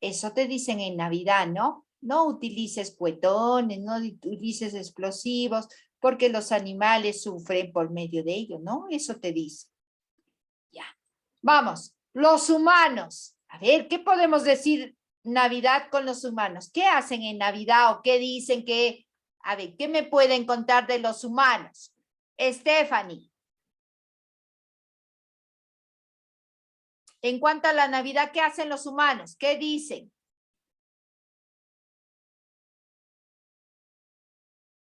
eso te dicen en Navidad, ¿no? No utilices cuetones, no utilices explosivos, porque los animales sufren por medio de ello, ¿no? Eso te dice. Ya. Vamos, los humanos. A ver, ¿qué podemos decir Navidad con los humanos? ¿Qué hacen en Navidad o qué dicen que... A ver, ¿qué me pueden contar de los humanos? Stephanie. En cuanto a la Navidad, ¿qué hacen los humanos? ¿Qué dicen?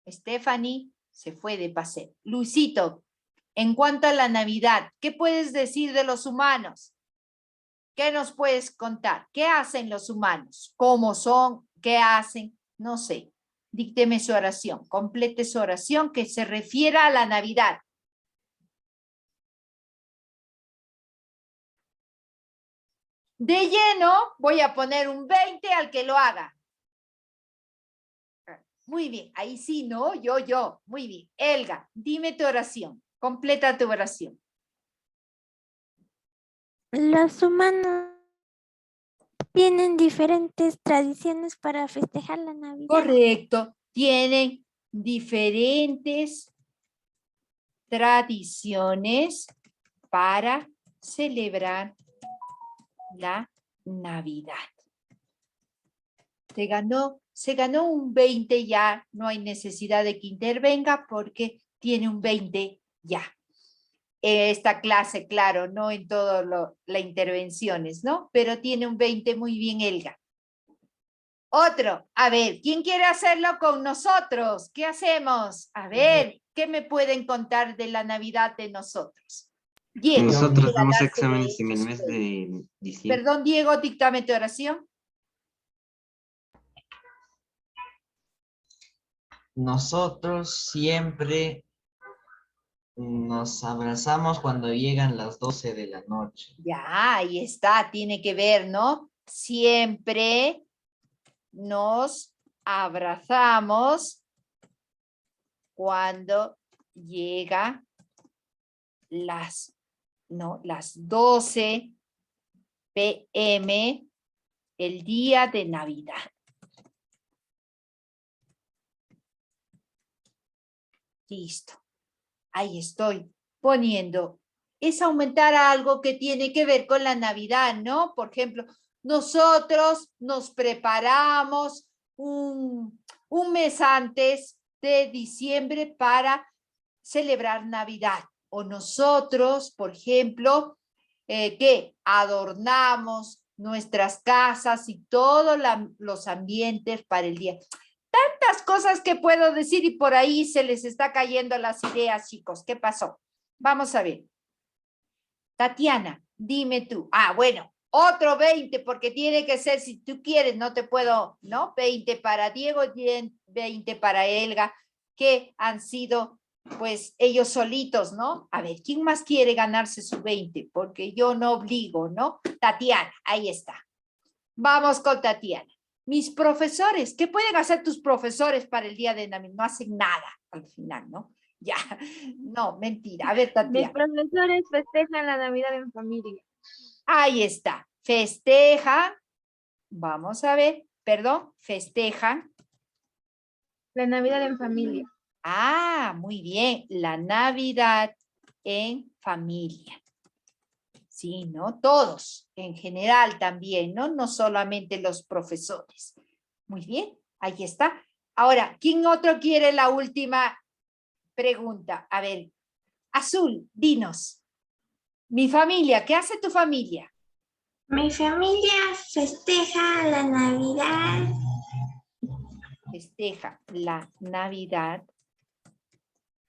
Stephanie se fue de paseo. Luisito, en cuanto a la Navidad, ¿qué puedes decir de los humanos? ¿Qué nos puedes contar? ¿Qué hacen los humanos? ¿Cómo son? ¿Qué hacen? No sé. Dícteme su oración. Complete su oración que se refiera a la Navidad. De lleno, voy a poner un 20 al que lo haga. Muy bien, ahí sí, ¿no? Yo. Muy bien. Elga, dime tu oración. Completa tu oración. Los humanos tienen diferentes tradiciones para festejar la Navidad. Correcto. Tienen diferentes tradiciones para celebrar la Navidad. Se ganó un 20 ya, no hay necesidad de que intervenga porque tiene un 20 ya. Esta clase, claro, no en todo las intervenciones, ¿no? Pero tiene un 20 muy bien, Elga. Otro, a ver, ¿quién quiere hacerlo con nosotros? ¿Qué hacemos? A ver, ¿qué me pueden contar de la Navidad de nosotros? Diego. Nosotros quiera damos darse exámenes de en el estos mes premios. de diciembre. Perdón, Diego, díctame tu oración. Nosotros siempre nos abrazamos cuando llegan las 12 de la noche. Ya, ahí está, tiene que ver, ¿no? Siempre nos abrazamos cuando llega las 12 p.m. el día de Navidad. Listo. Ahí estoy poniendo. Es aumentar algo que tiene que ver con la Navidad, ¿no? Por ejemplo, nosotros nos preparamos un mes antes de diciembre para celebrar Navidad. O nosotros, por ejemplo, que adornamos nuestras casas y todos los ambientes para el día. Tantas cosas que puedo decir y por ahí se les está cayendo las ideas, chicos. ¿Qué pasó? Vamos a ver. Tatiana, dime tú. Ah, bueno, otro 20 porque tiene que ser, si tú quieres, no te puedo, ¿no? 20 para Diego, 20 para Elga, que han sido, pues, ellos solitos, ¿no? A ver, ¿quién más quiere ganarse su 20? Porque yo no obligo, ¿no? Tatiana, ahí está. Vamos con Tatiana. Mis profesores, ¿qué pueden hacer tus profesores para el día de Navidad? No hacen nada al final, ¿no? Ya, no, mentira. A ver, Mis Tatiana. profesores festejan la Navidad en familia. Ahí está. Festejan. Vamos a ver. Perdón. Festejan. La Navidad en familia. Ah, muy bien. La Navidad en familia. Sí, ¿no? Todos, en general también, ¿no? No solamente los profesores. Muy bien, ahí está. Ahora, ¿quién otro quiere la última pregunta? A ver, Azul, dinos. Mi familia, ¿qué hace tu familia? Mi familia festeja la Navidad Festeja la Navidad.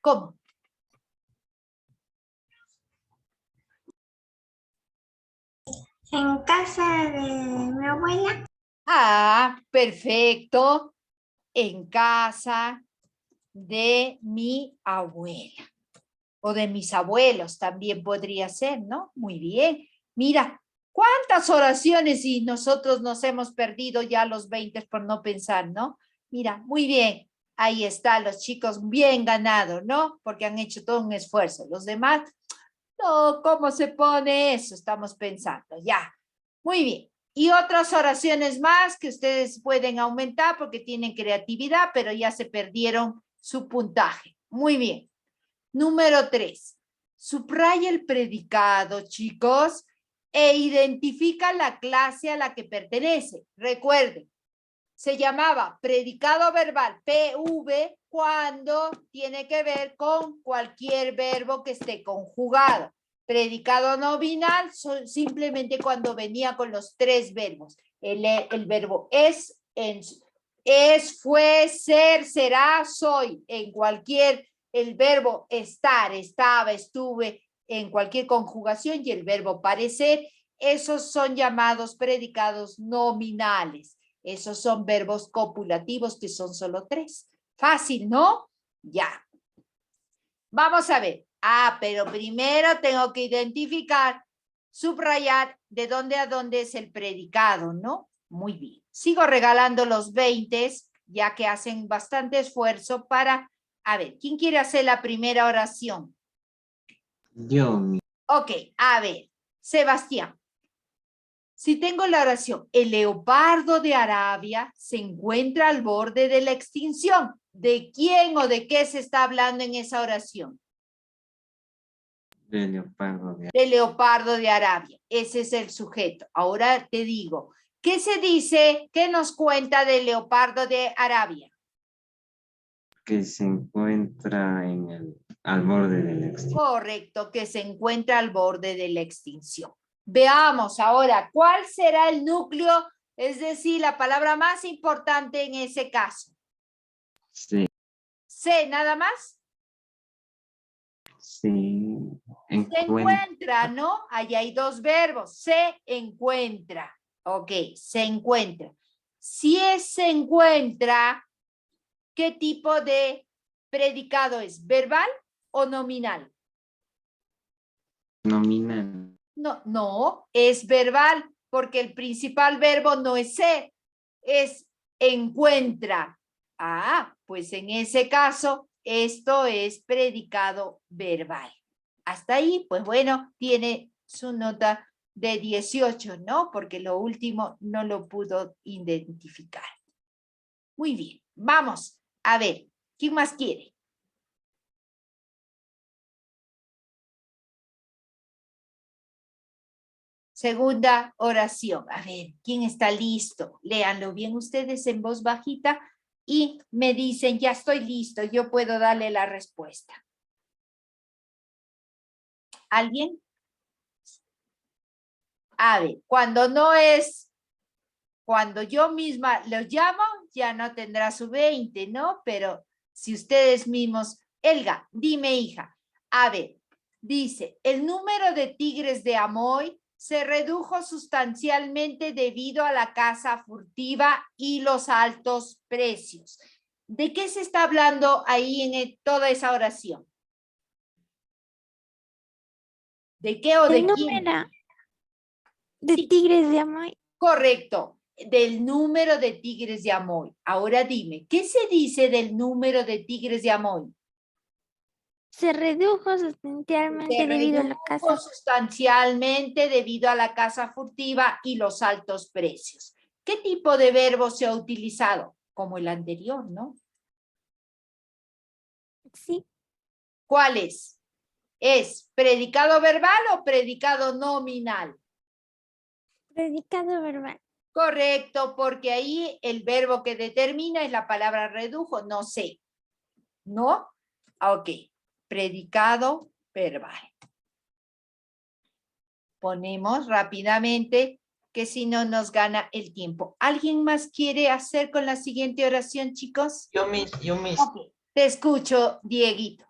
¿Cómo? en casa de mi abuela. Ah, perfecto. En casa de mi abuela. O de mis abuelos también podría ser, ¿no? Muy bien. Mira, cuántas oraciones y nosotros nos hemos perdido ya los 20 por no pensar, ¿no? Mira, muy bien. Ahí están los chicos bien ganados, ¿no? Porque han hecho todo un esfuerzo. Los demás, no, ¿cómo se pone eso? Estamos pensando, ya. Muy bien. Y otras oraciones más que ustedes pueden aumentar porque tienen creatividad, pero ya se perdieron su puntaje. Muy bien. Número 3. Subraya el predicado, chicos, e identifica la clase a la que pertenece. Recuerden, se llamaba predicado verbal, PV, cuando tiene que ver con cualquier verbo que esté conjugado. Predicado nominal, simplemente cuando venía con los 3 verbos. El verbo es, fue, ser, será, soy. En cualquier, el verbo estar, estaba, estuve, en cualquier conjugación, y el verbo parecer, esos son llamados predicados nominales. Esos son verbos copulativos que son solo 3. Fácil, ¿no? Ya. Vamos a ver. Ah, pero primero tengo que identificar, subrayar de dónde a dónde es el predicado, ¿no? Muy bien. Sigo regalando los 20, ya que hacen bastante esfuerzo para... A ver, ¿quién quiere hacer la primera oración? Yo, Ok, a ver, Sebastián. Si tengo la oración, el leopardo de Arabia se encuentra al borde de la extinción. ¿De quién o de qué se está hablando en esa oración? de leopardo Del leopardo de Arabia. Ese es el sujeto. Ahora te digo, ¿qué se dice? ¿Qué nos cuenta del leopardo de Arabia? que se encuentra al borde del extinción. Correcto, que se encuentra al borde de la extinción. Veamos ahora, ¿cuál será el núcleo? Es decir, la palabra más importante en ese caso. Sí, ¿Se nada más? sí, Se encuentra, ¿no? Ahí hay 2 verbos. Se encuentra. Ok, se encuentra. Si es se encuentra, ¿qué tipo de predicado es? ¿Verbal o nominal? nominal. No, es verbal, porque el principal verbo no es ser, es encuentra. Ah, pues en ese caso esto es predicado verbal. Hasta ahí, pues bueno, tiene su nota de 18, ¿no? Porque lo último no lo pudo identificar. Muy bien, vamos a ver, ¿quién más quiere? Segunda oración. A ver, ¿quién está listo? Léanlo bien ustedes en voz bajita y me dicen, ya estoy listo, yo puedo darle la respuesta. ¿Alguien? A ver, cuando no es, cuando yo misma lo llamo, ya no tendrá su 20, ¿no? Pero si ustedes mismos, Elga, dime hija, a ver, dice, el número de tigres de Amoy se redujo sustancialmente debido a la caza furtiva y los altos precios. ¿De qué se está hablando ahí en toda esa oración? ¿De qué o de quién? número de Sí. tigres de Amoy Correcto, del número de tigres de Amoy. Ahora dime, ¿qué se dice del número de tigres de Amoy? se redujo sustancialmente Se debido a la redujo caza. sustancialmente debido a la caza furtiva y los altos precios. ¿Qué tipo de verbo se ha utilizado? Como el anterior, ¿no? Sí, ¿Cuál es? ¿Es predicado verbal o predicado nominal? predicado verbal. Correcto, porque ahí el verbo que determina es la palabra redujo, no sé. ¿No? Ok, predicado verbal. Ponemos rápidamente que si no nos gana el tiempo. ¿Alguien más quiere hacer con la siguiente oración, chicos? Yo mismo. Ok, te escucho, Dieguito.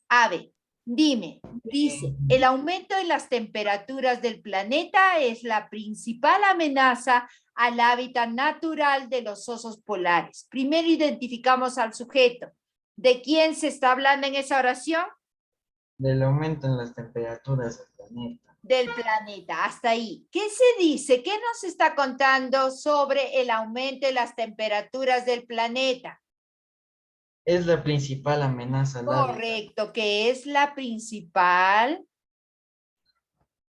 A ver, dime, dice, el aumento en las temperaturas del planeta es la principal amenaza al hábitat natural de los osos polares. Primero identificamos al sujeto. ¿De quién se está hablando en esa oración? Del aumento en las temperaturas del planeta. Del planeta, hasta ahí. ¿Qué se dice? ¿Qué nos está contando sobre el aumento de las temperaturas del planeta? Es la principal amenaza al hábitat. Correcto, que es la principal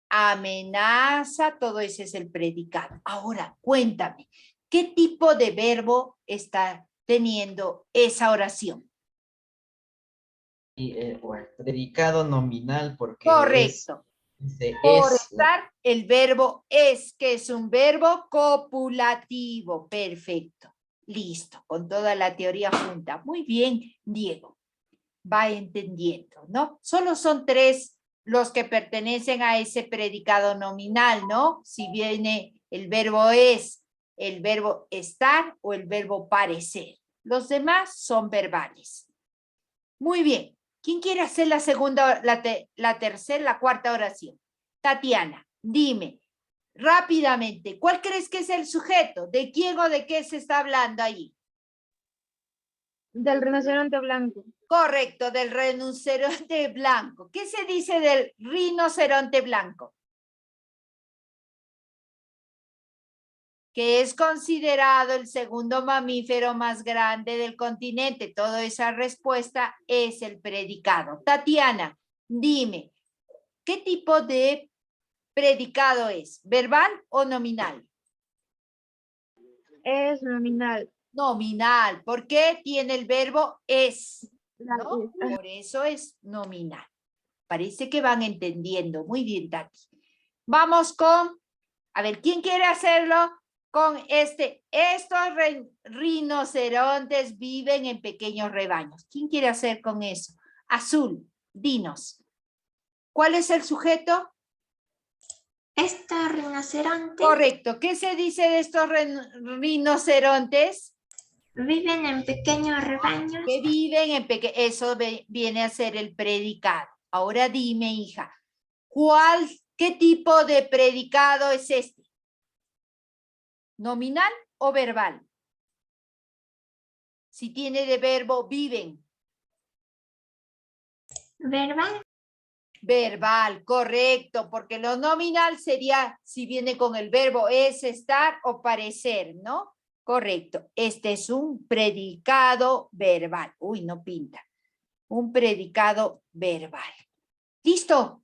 amenaza, todo ese es el predicado. Ahora, cuéntame, ¿qué tipo de verbo está teniendo esa oración? Y o el predicado nominal porque Correcto. Por es estar el verbo es, que es un verbo copulativo. Perfecto. Listo, con toda la teoría junta. Muy bien, Diego. Va entendiendo, ¿no? Solo son 3 los que pertenecen a ese predicado nominal, ¿no? Si viene el verbo es, el verbo estar o el verbo parecer. Los demás son verbales. Muy bien. ¿Quién quiere hacer la segunda, la tercera, la cuarta oración? Tatiana, dime rápidamente, ¿cuál crees que es el sujeto? ¿De quién o de qué se está hablando ahí? Del rinoceronte blanco. Correcto, del rinoceronte blanco. ¿Qué se dice del rinoceronte blanco? Que es considerado el segundo mamífero más grande del continente. Toda esa respuesta es el predicado. Tatiana, dime, ¿qué tipo de predicado es? ¿Verbal o nominal? Es nominal. Nominal. ¿Por qué tiene el verbo es? ¿No? Es. Por eso es nominal. Parece que van entendiendo. Muy bien, Tati. Vamos con, a ver, ¿quién quiere hacerlo? Con estos rinocerontes viven en pequeños rebaños. ¿Quién quiere hacer con eso? Azul, dinos. ¿Cuál es el sujeto? Estos rinocerontes Correcto. ¿Qué se dice de estos rinocerontes? viven en pequeños rebaños. Que viven en pequeños. Eso viene a ser el predicado. Ahora dime, hija, ¿qué tipo de predicado es este? ¿Nominal o verbal? Si tiene de verbo viven. Verbal. Verbal, correcto, porque lo nominal sería si viene con el verbo es, estar o parecer, ¿no? Correcto. Este es un predicado verbal. Uy, no pinta. un predicado verbal. ¿Listo?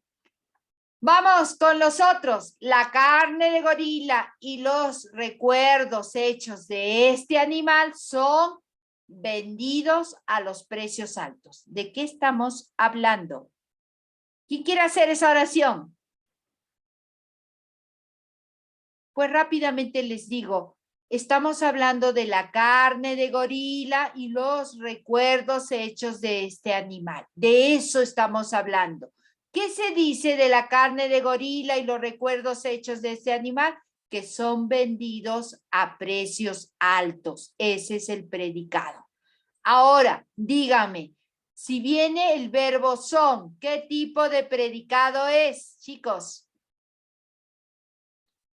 Vamos con los otros. La carne de gorila y los recuerdos hechos de este animal son vendidos a los precios altos. ¿De qué estamos hablando? ¿Quién quiere hacer esa oración? Pues rápidamente les digo, estamos hablando de la carne de gorila y los recuerdos hechos de este animal. De eso estamos hablando. ¿Qué se dice de la carne de gorila y los recuerdos hechos de este animal? Que son vendidos a precios altos. Ese es el predicado. Ahora, dígame, si viene el verbo son, ¿qué tipo de predicado es, chicos?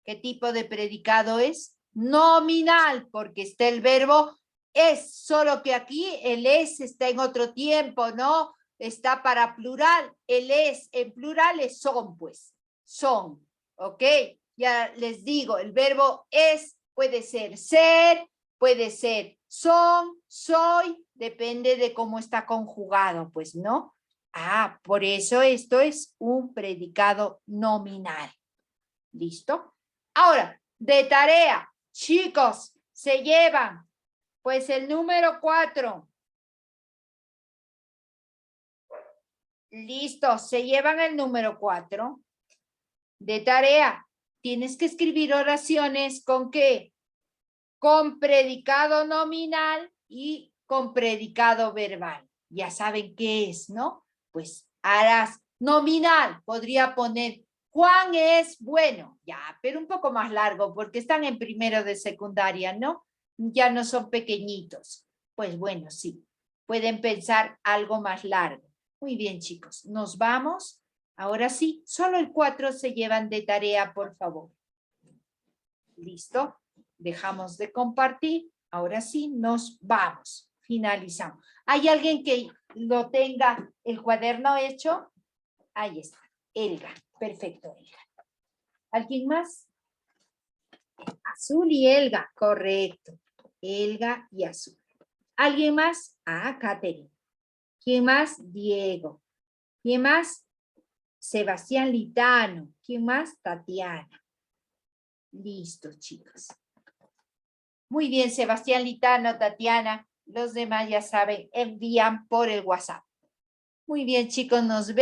¿Qué tipo de predicado es? Nominal, porque está el verbo es, solo que aquí el es está en otro tiempo, ¿no? Está para plural, el es en plural es son, pues, son, ¿ok? Ya les digo, el verbo es puede ser, puede ser son, soy, depende de cómo está conjugado, pues, ¿no? Ah, por eso esto es un predicado nominal. ¿Listo? Ahora, de tarea, chicos, se llevan, pues, el número 4. Listo, se llevan el número 4. De tarea, tienes que escribir oraciones ¿con qué? Con predicado nominal y con predicado verbal. Ya saben qué es, ¿no? Pues harás nominal, podría poner Juan es bueno, ya, pero un poco más largo porque están en primero de secundaria, ¿no? Ya no son pequeñitos. Pues bueno, sí, pueden pensar algo más largo. Muy bien, chicos, nos vamos. Ahora sí, solo el 4 se llevan de tarea, por favor. ¿Listo? Dejamos de compartir. Ahora sí, nos vamos. Finalizamos. ¿Hay alguien que lo tenga el cuaderno hecho? Ahí está. Elga. Perfecto, Elga. ¿Alguien más? Azul y Elga. Correcto. Elga y Azul. ¿Alguien más? Ah, Catherine. ¿Quién más? Diego. ¿Quién más? Sebastián Litano. ¿Quién más? Tatiana. Listo, chicos. Muy bien, Sebastián Litano, Tatiana. Los demás ya saben, envían por el WhatsApp. Muy bien, chicos, nos vemos.